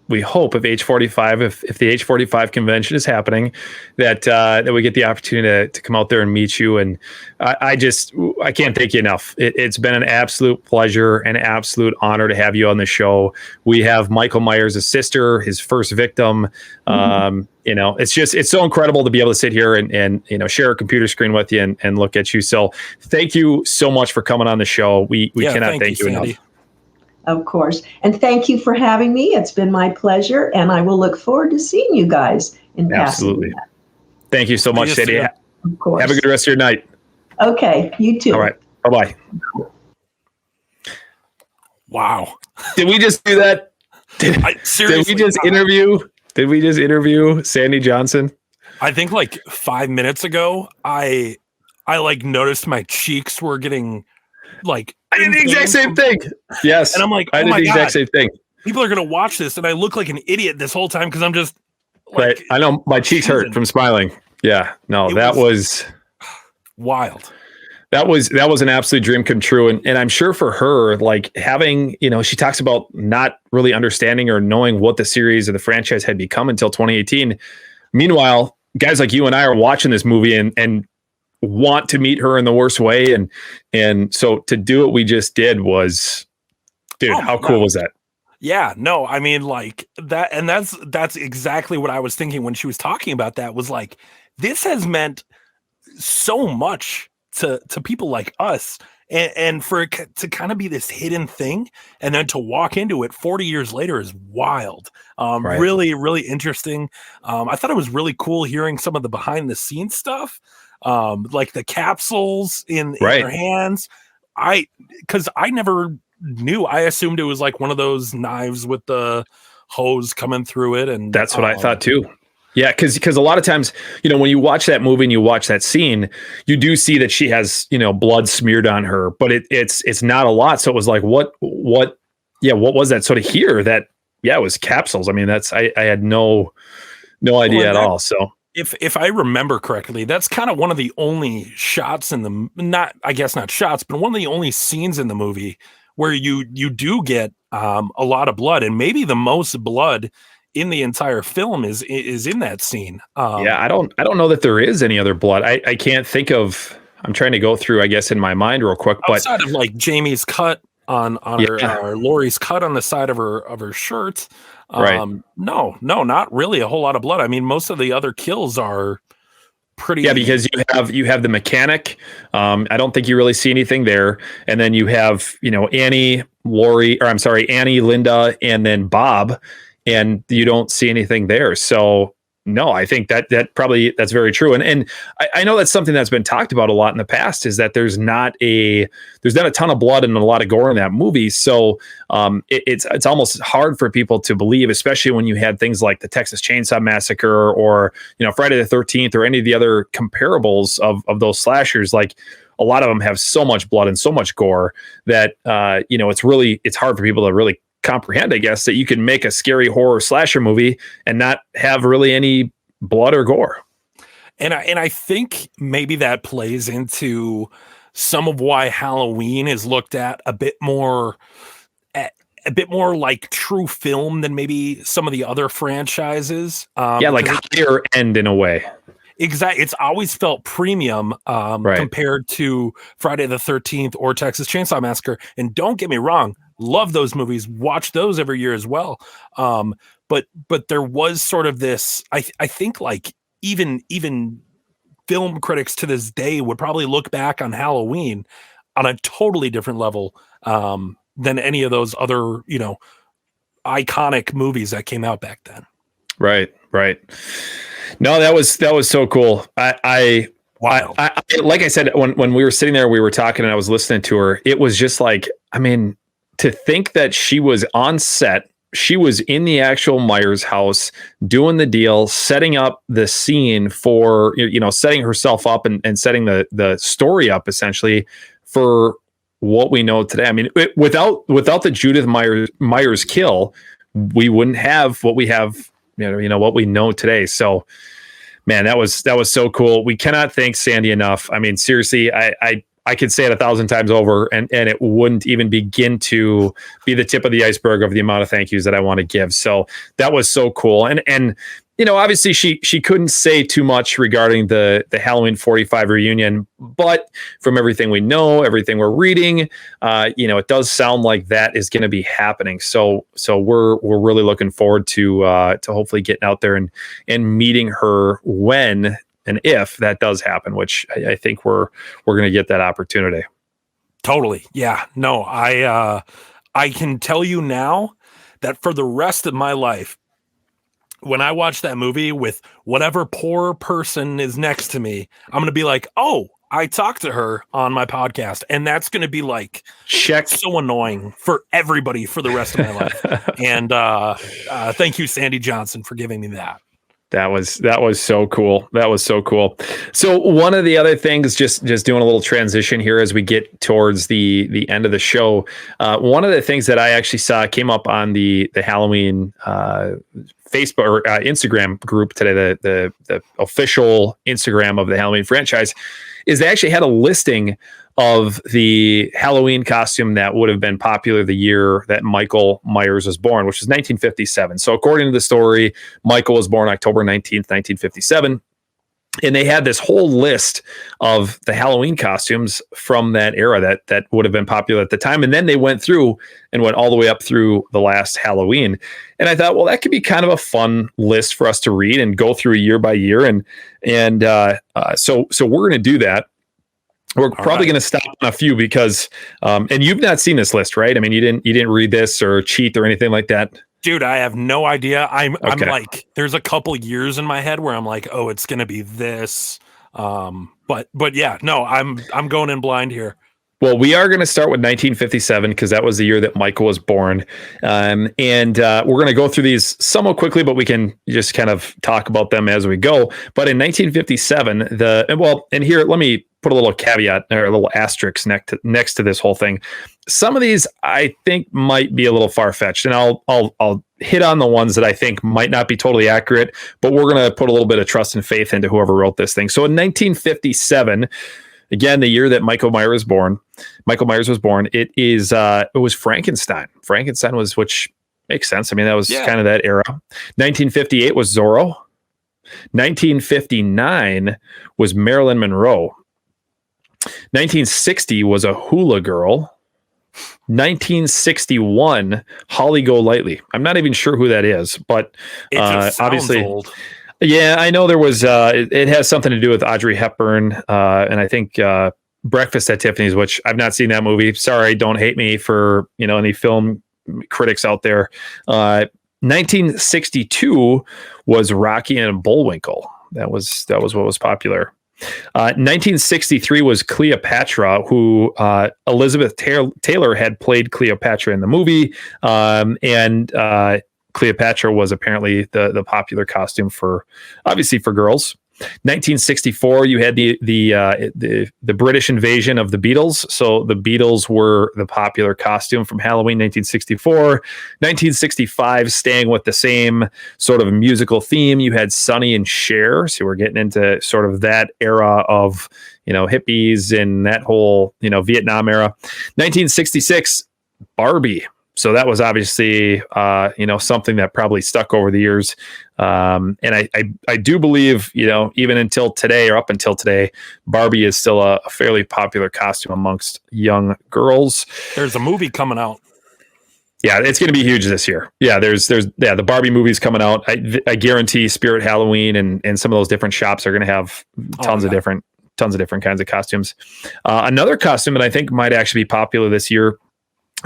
if H45, if the H45 convention is happening, that we get the opportunity to come out there and meet you. And I can't thank you enough. It's been an absolute pleasure, an absolute honor to have you on the show. We have Michael Myers' sister, his first victim. It's so incredible to be able to sit here and share a computer screen with you and look at you. So thank you so much for coming on the show. We cannot thank you enough. Of course. And thank you for having me. It's been my pleasure, and I will look forward to seeing you guys in passing. Absolutely. Thank you so much, Sandy. Of course. Have a good rest of your night. Okay, you too. All right. Bye-bye. Wow. Did we just do that? Did we just interview Sandy Johnson? I think like 5 minutes ago, I noticed my cheeks were getting I did the exact same thing. Yes. And I'm like, I did the exact same thing. People are going to watch this, and I look like an idiot this whole time because I'm just right. I know my cheeks hurt from smiling. Yeah. No, that was wild. That was an absolute dream come true. And I'm sure for her, having, she talks about not really understanding or knowing what the series or the franchise had become until 2018. Meanwhile, guys like you and I are watching this movie and want to meet her in the worst way. And so to do what we just did was, dude, how cool was that? Yeah, no, I mean that. And that's exactly what I was thinking when she was talking about that, was this has meant so much to people like us. And for it to kind of be this hidden thing and then to walk into it 40 years later is wild. Right. Really, really interesting. I thought it was really cool hearing some of the behind the scenes stuff. Like the capsules in their hands. Because I never knew. I assumed it was like one of those knives with the hose coming through it, and that's what I thought too. Yeah, because a lot of times, when you watch that movie and you watch that scene, you do see that she has blood smeared on her, but it's not a lot. So it was like, what was that sort of here? That it was capsules. I mean, I had no idea at all. So. If I remember correctly, that's kind of one of the only shots in the not shots, but one of the only scenes in the movie where you do get a lot of blood, and maybe the most blood in the entire film is in that scene. Yeah, I don't know that there is any other blood. I can't think of. I'm trying to go through, I guess, in my mind real quick. But outside of like Jamie's cut on her, Lori's cut on the side of her shirt. Right. No, not really a whole lot of blood. I mean, most of the other kills are pretty. Yeah, because you have the mechanic. I don't think you really see anything there, and then you have Annie, Linda, and then Bob, and you don't see anything there. So no, I think that's very true. And I know that's something that's been talked about a lot in the past, is that there's not a ton of blood and a lot of gore in that movie. So it's almost hard for people to believe, especially when you had things like the Texas Chainsaw Massacre or Friday the 13th or any of the other comparables of those slashers. Like, a lot of them have so much blood and so much gore that it's hard for people to really comprehend, I guess, that you can make a scary horror slasher movie and not have really any blood or gore. And I think maybe that plays into some of why Halloween is looked at a bit more like true film than maybe some of the other franchises. Like higher end in a way. Exactly. It's always felt premium compared to Friday the 13th or Texas Chainsaw Massacre. And don't get me wrong, love those movies, watch those every year as well. But there was sort of this, I think, like even film critics to this day would probably look back on Halloween on a totally different level than any of those other, iconic movies that came out back then. Right. No, that was so cool. I like I said, when we were sitting there, we were talking and I was listening to her. It was just like, I mean, to think that she was on set, she was in the actual Myers house doing the deal, setting up the scene for, setting herself up and setting the story up essentially for what we know today. I mean, without the Judith Myers kill, we wouldn't have what we have, what we know today. So, man, that was so cool. We cannot thank Sandy enough. I mean, seriously, I could say it 1,000 times over, and it wouldn't even begin to be the tip of the iceberg of the amount of thank yous that I want to give. So that was so cool. And obviously she couldn't say too much regarding the Halloween 45 reunion, but from everything we know, everything we're reading, it does sound like that is going to be happening. So we're really looking forward to hopefully getting out there and meeting her when and if that does happen, which I think we're going to get that opportunity. Totally. Yeah. No, I can tell you now that for the rest of my life, when I watch that movie with whatever poor person is next to me, I'm going to be like, oh, I talked to her on my podcast. And that's going to be like so annoying for everybody for the rest of my life. And thank you, Sandy Johnson, for giving me that. That was so cool. That was so cool. So one of the other things, just doing a little transition here as we get towards the end of the show. One of the things that I actually saw came up on the Halloween Facebook or Instagram group today, the official Instagram of the Halloween franchise, is they actually had a listing of the Halloween costume that would have been popular the year that Michael Myers was born, which was 1957. So according to the story, Michael was born October 19th, 1957. And they had this whole list of the Halloween costumes from that era that would have been popular at the time. And then they went through and went all the way up through the last Halloween. And I thought, well, that could be kind of a fun list for us to read and go through year by year. So we're going to do that. We're probably going to stop on a few because, and you've not seen this list, right? I mean, you didn't read this or cheat or anything like that. Dude, I have no idea. I'm like, there's a couple years in my head where I'm like, oh, it's going to be this. But yeah, no, I'm going in blind here. Well, we are going to start with 1957 because that was the year that Michael was born. And we're going to go through these somewhat quickly, but we can just kind of talk about them as we go. But in 1957, and here, let me put a little caveat or a little asterisk next to this whole thing. Some of these I think might be a little far-fetched, and I'll hit on the ones that I think might not be totally accurate, but we're going to put a little bit of trust and faith into whoever wrote this thing. So in 1957, again, the year that Michael Myers was born, it was Frankenstein. Frankenstein was, which Makes sense. I mean, that was Yeah. kind of that era. 1958 was Zorro. 1959 was Marilyn Monroe. 1960 was a hula girl. 1961, Holly Golightly. I'm not even sure who that is, but It just sounds obviously old. Yeah, I know there was. It has something to do with Audrey Hepburn, and I think Breakfast at Tiffany's, which I've not seen that movie. Sorry, don't hate me for any film critics out there. 1962 was Rocky and Bullwinkle. That was what was popular. 1963 was Cleopatra, who Elizabeth Taylor had played Cleopatra in the movie, and Cleopatra was apparently the popular costume obviously for girls. 1964, you had the British invasion of the Beatles. So the Beatles were the popular costume from Halloween 1964. 1965, staying with the same sort of musical theme, you had Sonny and Cher. So we're getting into sort of that era of hippies and that whole Vietnam era. 1966, Barbie. So that was obviously, something that probably stuck over the years. And I do believe, even until today or up until today, Barbie is still a fairly popular costume amongst young girls. There's a movie coming out. Yeah, it's going to be huge this year. Yeah, there's the Barbie movie's coming out. I guarantee Spirit Halloween and some of those different shops are going to have tons of different kinds of costumes. Another costume that I think might actually be popular this year,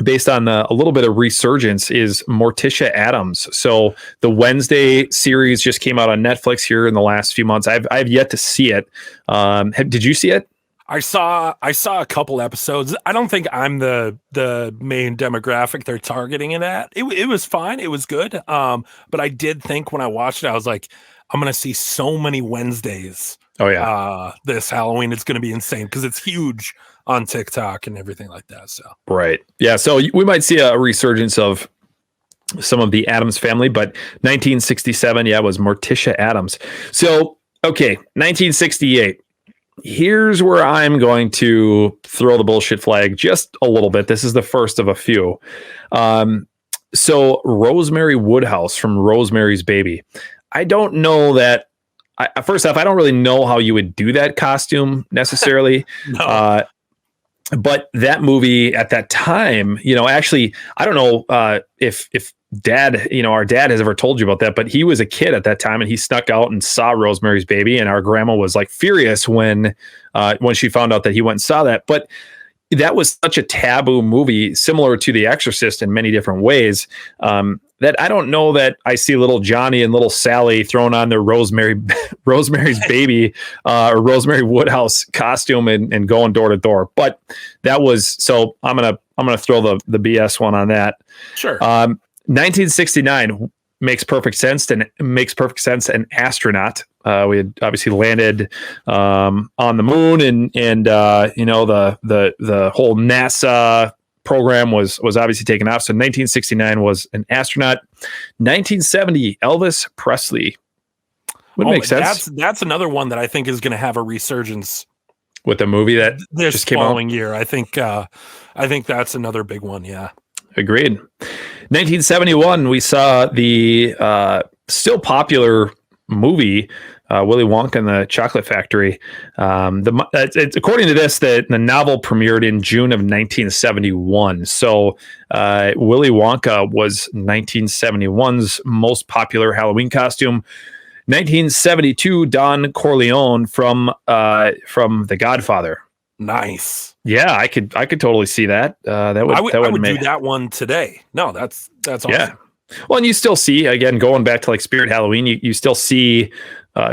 based on a little bit of resurgence, is Morticia Addams. So the Wednesday series just came out on Netflix here in the last few months. I've yet to see it. Did you see it? I saw a couple episodes. I don't think I'm the main demographic they're targeting it at. It was fine. It was good. But I did think when I watched it, I was like, I'm going to see so many Wednesdays. Oh yeah. This Halloween, it's going to be insane because it's huge on TikTok and everything like that. So right. Yeah. So we might see a resurgence of some of the Addams family, but 1967, was Morticia Addams. So, okay. 1968. Here's where I'm going to throw the bullshit flag just a little bit. This is the first of a few. So Rosemary Woodhouse from Rosemary's Baby. I don't know that. First off, I don't really know how you would do that costume necessarily. No. But that movie at that time, actually, I don't know if Dad, our dad has ever told you about that, but he was a kid at that time and he snuck out and saw Rosemary's Baby, and our grandma was like furious when she found out that he went and saw that. But that was such a taboo movie, similar to The Exorcist in many different ways, that I don't know that I see little Johnny and little Sally throwing on their Rosemary's Baby or Rosemary Woodhouse costume and going door to door. But that was, so I'm gonna throw the BS one on that. Sure. 1969 makes perfect sense, and an astronaut. We had obviously landed on the moon, and the whole NASA program was obviously taken off. So 1969 was an astronaut. 1970, Elvis Presley. Would make sense. That's another one that I think is going to have a resurgence with the movie that this just came following out. year. I think that's another big one. Yeah. Agreed. 1971, we saw the still popular movie Willy Wonka and the Chocolate Factory. It's, according to this, the novel premiered in June of 1971. So Willy Wonka was 1971's most popular Halloween costume. 1972, Don Corleone from The Godfather. Nice. Yeah, I could totally see that. I would do that one today. No, that's awesome. Yeah. Well, and you still see, again, going back to like Spirit Halloween, you still see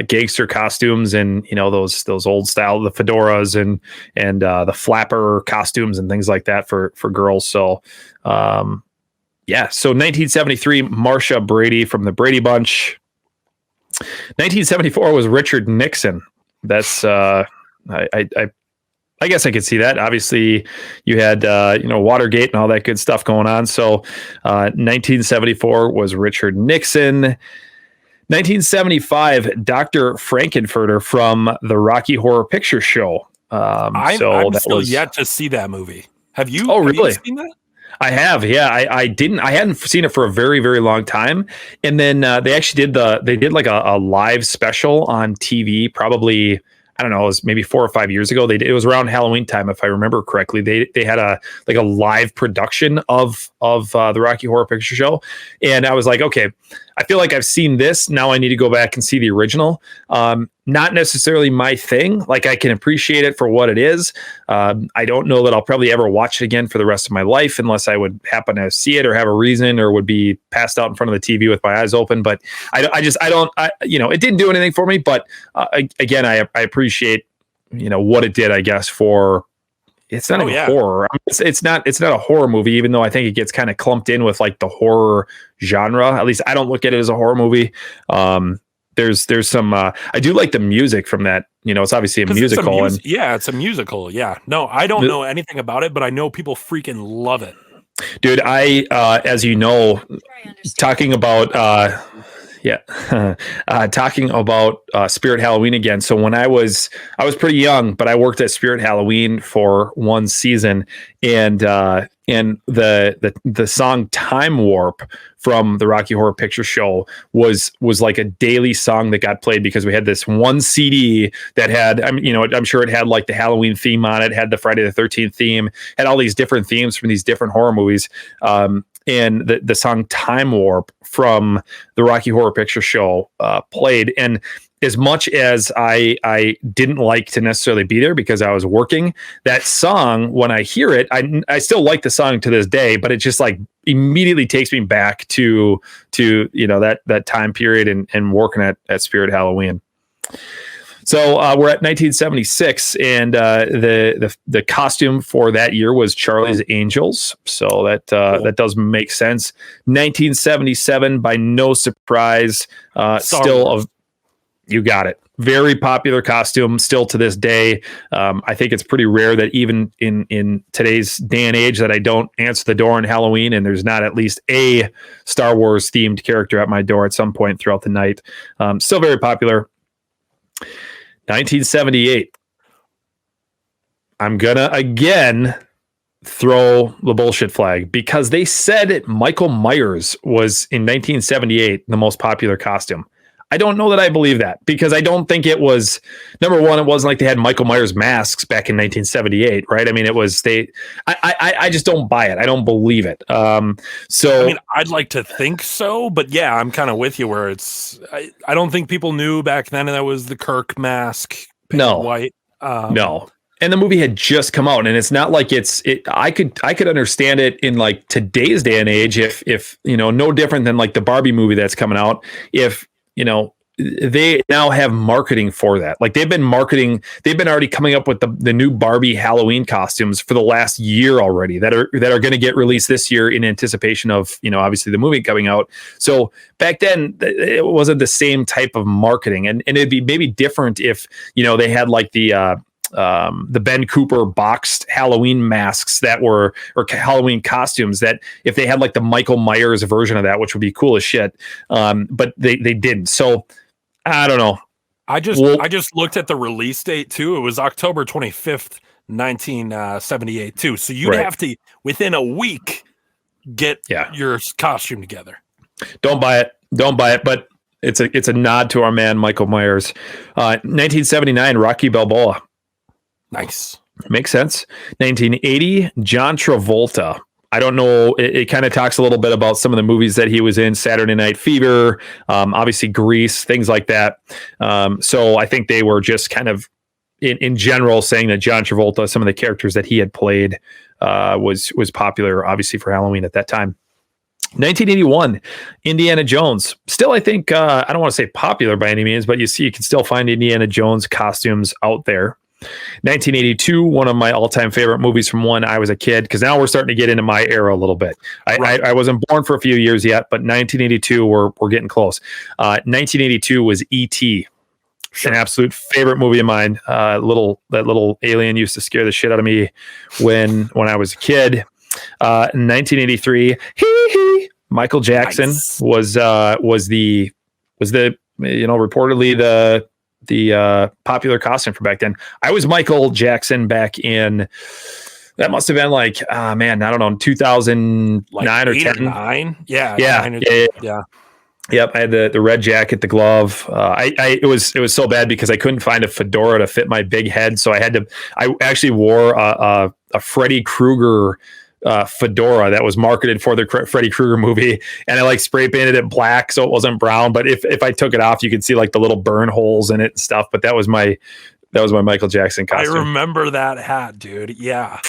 gangster costumes and those old style, the fedoras and the flapper costumes and things like that for girls. So so 1973, Marsha Brady from the Brady Bunch. 1974 was Richard Nixon. That's I guess I could see that. Obviously, you had Watergate and all that good stuff going on. So 1974 was Richard Nixon. 1975, Dr. Frankenfurter from the Rocky Horror Picture Show. I'm still yet to see that movie. Have you? Oh, really? Have you seen that? I have, yeah. I hadn't seen it for a very, very long time, and then they actually did like a live special on TV, probably. I don't know, it was maybe 4 or 5 years ago. It was around Halloween time, if I remember correctly. They had a live production of the Rocky Horror Picture Show, and I was like, okay, I feel like I've seen this. Now I need to go back and see the original. Not necessarily my thing. Like, I can appreciate it for what it is. I don't know that I'll probably ever watch it again for the rest of my life, unless I would happen to see it or have a reason, or would be passed out in front of the TV with my eyes open. But it didn't do anything for me. But again, I appreciate, what it did, I guess, for. It's not even horror. It's not a horror movie, even though I think it gets kind of clumped in with like the horror genre. At least I don't look at it as a horror movie. There's some. I do like the music from that. It's obviously a musical. It's a musical. Yeah. No, I don't know anything about it, but I know people freaking love it. Dude, as you know, talking about. Talking about Spirit Halloween again. So when I was pretty young, but I worked at Spirit Halloween for one season, and the song Time Warp from the Rocky Horror Picture Show was like a daily song that got played, because we had this one CD that had, I'm sure it had like the Halloween theme on it, had the Friday the 13th theme, had all these different themes from these different horror movies. And the song Time Warp from the Rocky Horror Picture Show played. And as much as I didn't like to necessarily be there because I was working, that song, when I hear it, I still like the song to this day, but it just like immediately takes me back to that time period and working at Spirit Halloween. So we're at 1976, and the costume for that year was Charlie's Angels. So that does make sense. 1977, by no surprise, you got it. Very popular costume still to this day. I think it's pretty rare that even in today's day and age that I don't answer the door on Halloween and there's not at least a Star Wars themed character at my door at some point throughout the night. Still very popular. 1978. I'm gonna again throw the bullshit flag, because they said Michael Myers was in 1978 the most popular costume. I don't know that I believe that, because I don't think it was, number one, it wasn't like they had Michael Myers masks back in 1978, right? I mean, it was I just don't buy it. I don't believe it. I'd like to think so, but yeah, I'm kind of with you where I don't think people knew back then that was the Kirk mask. White. No. And the movie had just come out, and it's not like I could understand it in like today's day and age if no different than like the Barbie movie that's coming out. If they now have marketing for that. Like they've been already coming up with the new Barbie Halloween costumes for the last year already that are going to get released this year in anticipation of, obviously the movie coming out. So back then it wasn't the same type of marketing, and it'd be maybe different if, they had like the Ben Cooper boxed Halloween masks or Halloween costumes, that if they had like the Michael Myers version of that, which would be cool as shit. But they didn't. So I don't know. I just looked at the release date too. It was October 25th, 1978 too. So you'd have to, within a week, get your costume together. Don't buy it. But it's a nod to our man, Michael Myers. 1979, Rocky Balboa. Nice. Makes sense. 1980, John Travolta. I don't know. It kind of talks a little bit about some of the movies that he was in, Saturday Night Fever, obviously Grease, things like that. So I think they were just kind of in general saying that John Travolta, some of the characters that he had played was popular, obviously, for Halloween at that time. 1981, Indiana Jones. Still, I think, I don't want to say popular by any means, but you can still find Indiana Jones costumes out there. 1982, one of my all-time favorite movies from when I was a kid, because now we're starting to get into my era a little bit. I wasn't born for a few years yet, but 1982, we're getting close. 1982 was E.T., an absolute favorite movie of mine. That little alien used to scare the shit out of me when I was a kid. 1983, Michael Jackson was reportedly the popular costume for back then. I was Michael Jackson back in That must have been like, man, I don't know, 2009 like or 8 10. or 9. Yeah. Yeah. Yep, I had the red jacket, the glove. It was so bad because I couldn't find a fedora to fit my big head, so I actually wore a Freddy Krueger fedora that was marketed for the Freddy Krueger movie, and I like spray painted it black so it wasn't brown. But if I took it off, you could see like the little burn holes in it and stuff. But that was my Michael Jackson costume. I remember that hat, dude. Yeah.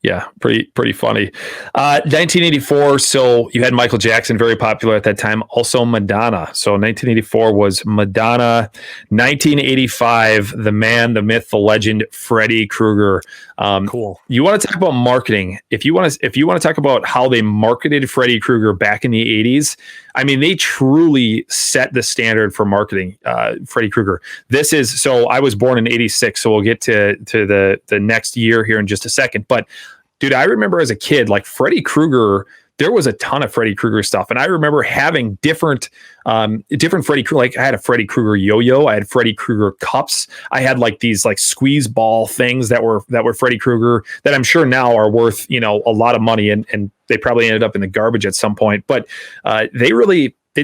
Yeah, pretty funny. 1984. So you had Michael Jackson, very popular at that time. Also Madonna. So 1984 was Madonna. 1985, the man, the myth, the legend, Freddy Krueger. Cool. You want to talk about marketing? If you want to talk about how they marketed Freddy Krueger back in the 80s, I mean, they truly set the standard for marketing Freddy Krueger. So I was born in 86, so we'll get to the next year here in just a second. But dude, I remember as a kid, like Freddy Krueger, there was a ton of Freddy Krueger stuff. And I remember having different Freddy Krueger. Like I had a Freddy Krueger yo-yo. I had Freddy Krueger cups. I had like these like squeeze ball things that were Freddy Krueger that I'm sure now are worth, a lot of money. And they probably ended up in the garbage at some point. But they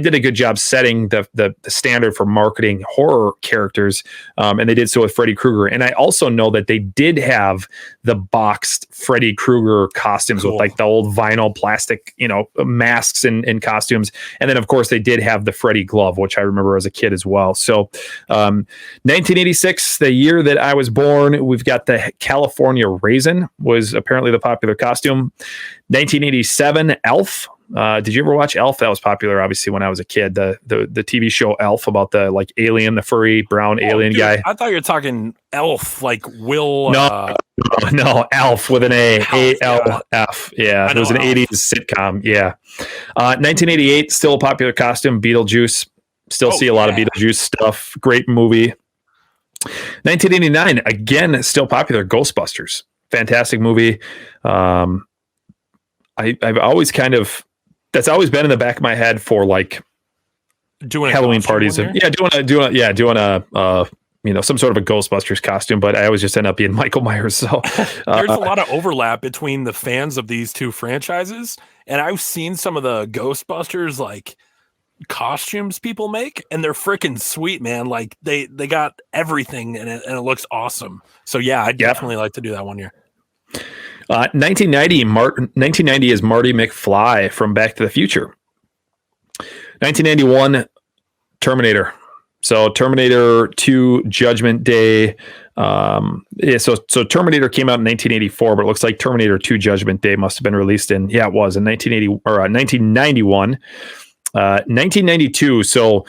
did a good job setting the standard for marketing horror characters, and they did so with Freddy Krueger. And I also know that they did have the boxed Freddy Krueger costumes with like the old vinyl plastic, masks and costumes. And then, of course, they did have the Freddy glove, which I remember as a kid as well. So 1986, the year that I was born, we've got the California Raisin was apparently the popular costume. 1987, Elf. Did you ever watch Elf? That was popular, obviously, when I was a kid. The TV show Elf about the like alien, the furry brown alien guy. I thought you were talking Elf, like Will. No, Elf with an A. A-L-F. Yeah, it was an Elf. 80s sitcom. Yeah. 1988, still a popular costume. Beetlejuice. Still see a lot of Beetlejuice stuff. Great movie. 1989, again, still popular. Ghostbusters. Fantastic movie. I've always that's always been in the back of my head for like doing Halloween parties. Doing some sort of a Ghostbusters costume, but I always just end up being Michael Myers. So there's a lot of overlap between the fans of these two franchises. And I've seen some of the Ghostbusters like costumes people make, and they're freaking sweet, man. Like they got everything in it and it looks awesome. So yeah, I'd definitely like to do that one year. 1990 is Marty McFly from Back to the Future. 1991, Terminator. So Terminator 2 Judgment Day. So Terminator came out in 1984, but it looks like Terminator 2 Judgment Day must have been released in 1991. 1992. So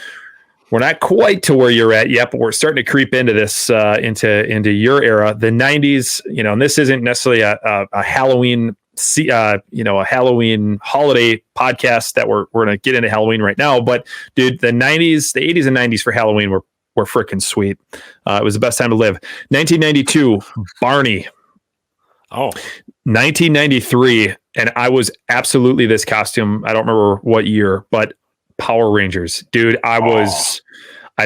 we're not quite to where you're at yet, but we're starting to creep into this, into your era, the 90s, and this isn't necessarily a Halloween, a Halloween holiday podcast that we're going to get into Halloween right now. But dude, the 80s and 90s for Halloween were freaking sweet. It was the best time to live. 1992, Barney. Oh, 1993. And I was absolutely this costume. I don't remember what year, but Power Rangers, dude. I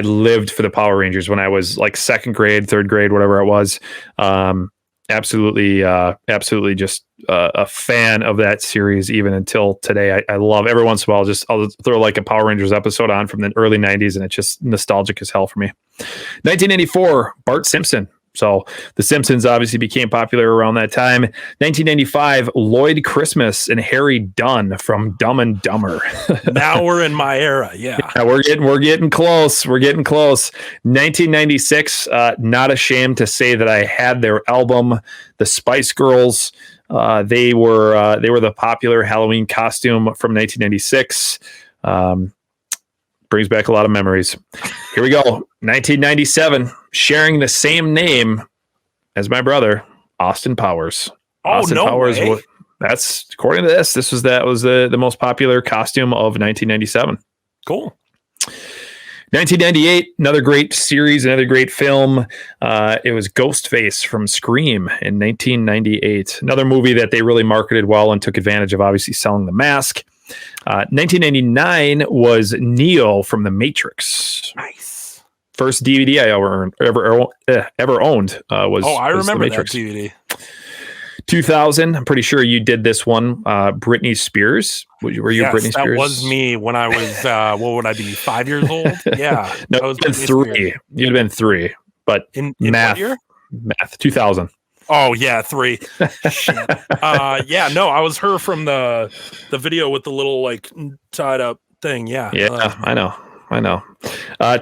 lived for the Power Rangers when I was like second grade, third grade, whatever it was. Absolutely just a fan of that series even until today. I love every once in a while. I'll throw like a Power Rangers episode on from the early 90s and it's just nostalgic as hell for me. 1994, Bart Simpson. So The Simpsons obviously became popular around that time. 1995, Lloyd Christmas and Harry Dunn from Dumb and Dumber. Now we're in my era. Yeah, we're getting close. 1996, not ashamed to say that I had their album, The Spice Girls. They were the popular Halloween costume from 1996. Brings back a lot of memories. Here we go. 1997, sharing the same name as my brother, Austin Powers. Austin Powers. That's according to this. That was the most popular costume of 1997. Cool. 1998, another great series, another great film. It was Ghostface from Scream in 1998. Another movie that they really marketed well and took advantage of, obviously selling the mask. 1999 was Neo from The Matrix. Nice. First DVD I ever owned was I remember The Matrix. that DVD. 2000. I'm pretty sure you did this one. Britney Spears. Were you Britney Spears? That was me when I was, what would I be, 5 years old? Yeah. No, that was been 3. You'd have been 3. But in math, what year? Math, 2000. Oh yeah, 3. Shit. Yeah, no, I was her from the video with the little like tied up thing. Yeah. I know.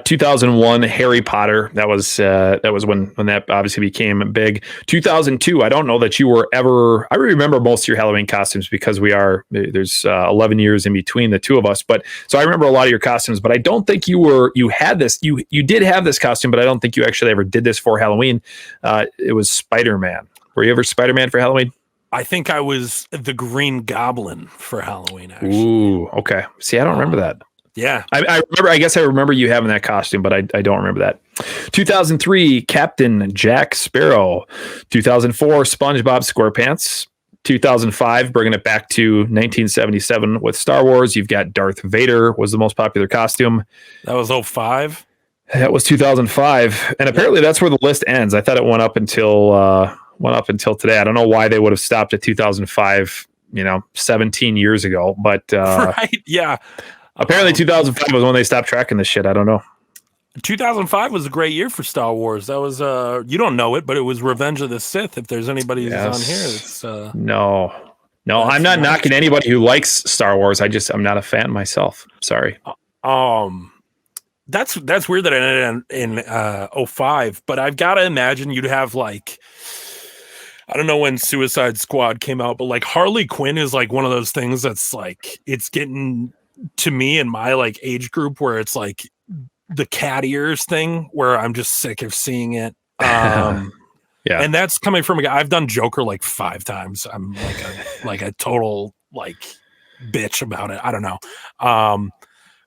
2001, Harry Potter. That was when that obviously became big. 2002. I don't know that you were ever. I remember most of your Halloween costumes because there's 11 years in between the two of us. But so I remember a lot of your costumes. But I don't think you had this. You did have this costume, but I don't think you actually ever did this for Halloween. It was Spider-Man. Were you ever Spider-Man for Halloween? I think I was the Green Goblin for Halloween. Actually. Ooh, okay. See, I don't remember that. Yeah. I remember. I guess I remember you having that costume, but I don't remember that. 2003, Captain Jack Sparrow. 2004, SpongeBob SquarePants. 2005, bringing it back to 1977 with Star Wars. You've got Darth Vader was the most popular costume. That was 05. That was 2005, and apparently that's where the list ends. I thought it went up until today. I don't know why they would have stopped at 2005. 17 years ago, but right, yeah. Apparently 2005 was when they stopped tracking this shit. I don't know. 2005 was a great year for Star Wars. That was you don't know it, but it was Revenge of the Sith. If there's anybody who's on here, it's no, I'm not knocking anybody who likes Star Wars. I'm not a fan myself. Sorry. That's weird that it ended in 05, but I've got to imagine you'd have like, I don't know when Suicide Squad came out, but like Harley Quinn is like one of those things that's like, it's getting to me in my like age group where it's like the cat ears thing where I'm just sick of seeing it. Yeah. And that's coming from a guy. I've done Joker like 5 times. I'm like a total like bitch about it. I don't know.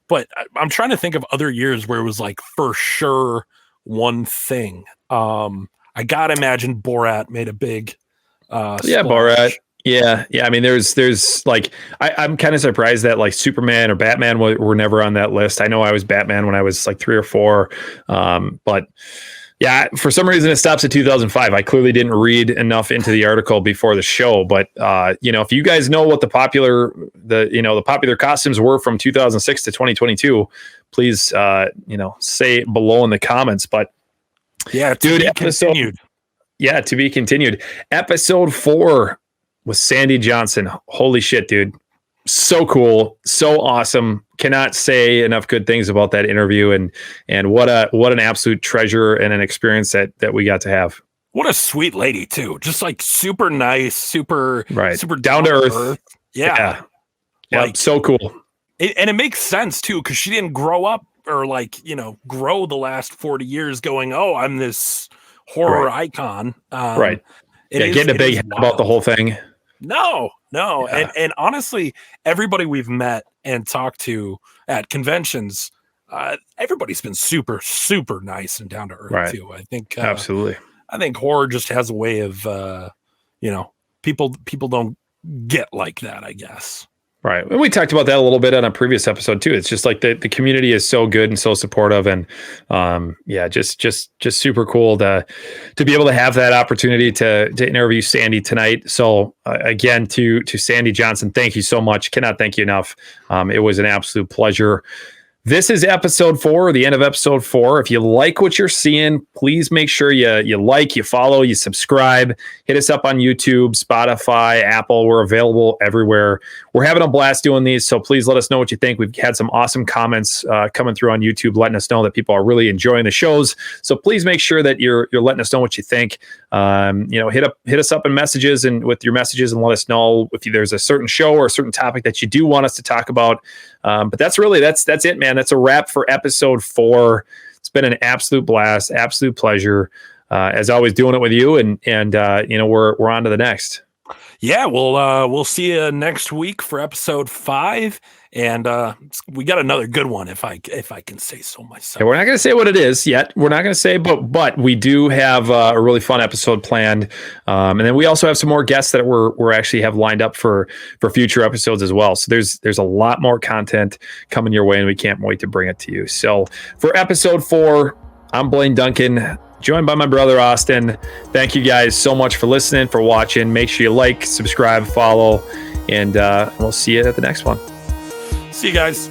But I'm trying to think of other years where it was like for sure one thing. I gotta imagine Borat made a big splash. Borat. Yeah. I mean, there's like I'm kind of surprised that like Superman or Batman were never on that list. I know I was Batman when I was like 3 or 4, but yeah, for some reason it stops at 2005. I clearly didn't read enough into the article before the show, but if you guys know what the popular costumes were from 2006 to 2022, please say below in the comments. But yeah, dude, to be continued. Episode 4 with Sandy Johnson. Holy shit, dude. So cool. So awesome. Cannot say enough good things about that interview and what an absolute treasure and an experience that we got to have. What a sweet lady too. Just like super nice, super down to earth. Yeah. Like, so cool. And it makes sense too, because she didn't grow up or grow the last 40 years going, oh, I'm this horror icon. Right. Getting a big head about the whole thing. No. Yeah. And honestly, everybody we've met and talked to at conventions, everybody's been super, super nice and down to earth too. I think absolutely. I think horror just has a way of people don't get like that, I guess. Right. And we talked about that a little bit on a previous episode too. It's just like the community is so good and so supportive, and just super cool to be able to have that opportunity to interview Sandy tonight. So again, to Sandy Johnson, thank you so much. Cannot thank you enough. It was an absolute pleasure. This is episode 4, the end of episode 4. If you like what you're seeing, please make sure you like, you follow, you subscribe. Hit us up on YouTube, Spotify, Apple. We're available everywhere. We're having a blast doing these, so please let us know what you think. We've had some awesome comments coming through on YouTube, letting us know that people are really enjoying the shows. So please make sure that you're letting us know what you think. Hit us up in messages and with your messages, and let us know if there's a certain show or a certain topic that you do want us to talk about. But that's it, man. That's a wrap for episode 4. It's been an absolute blast, absolute pleasure. As always, doing it with you, and we're on to the next. Yeah, we'll see you next week for episode 5, and we got another good one if I can say so myself. Yeah, we're not going to say what it is yet. We're not going to say, but we do have a really fun episode planned, and then we also have some more guests that we're actually have lined up for future episodes as well. So there's a lot more content coming your way, and we can't wait to bring it to you. So for episode 4, I'm Blaine Duncan. joined by my brother, Austin. Thank you guys so much for listening, for watching. Make sure you like, subscribe, follow, and we'll see you at the next one. See you guys.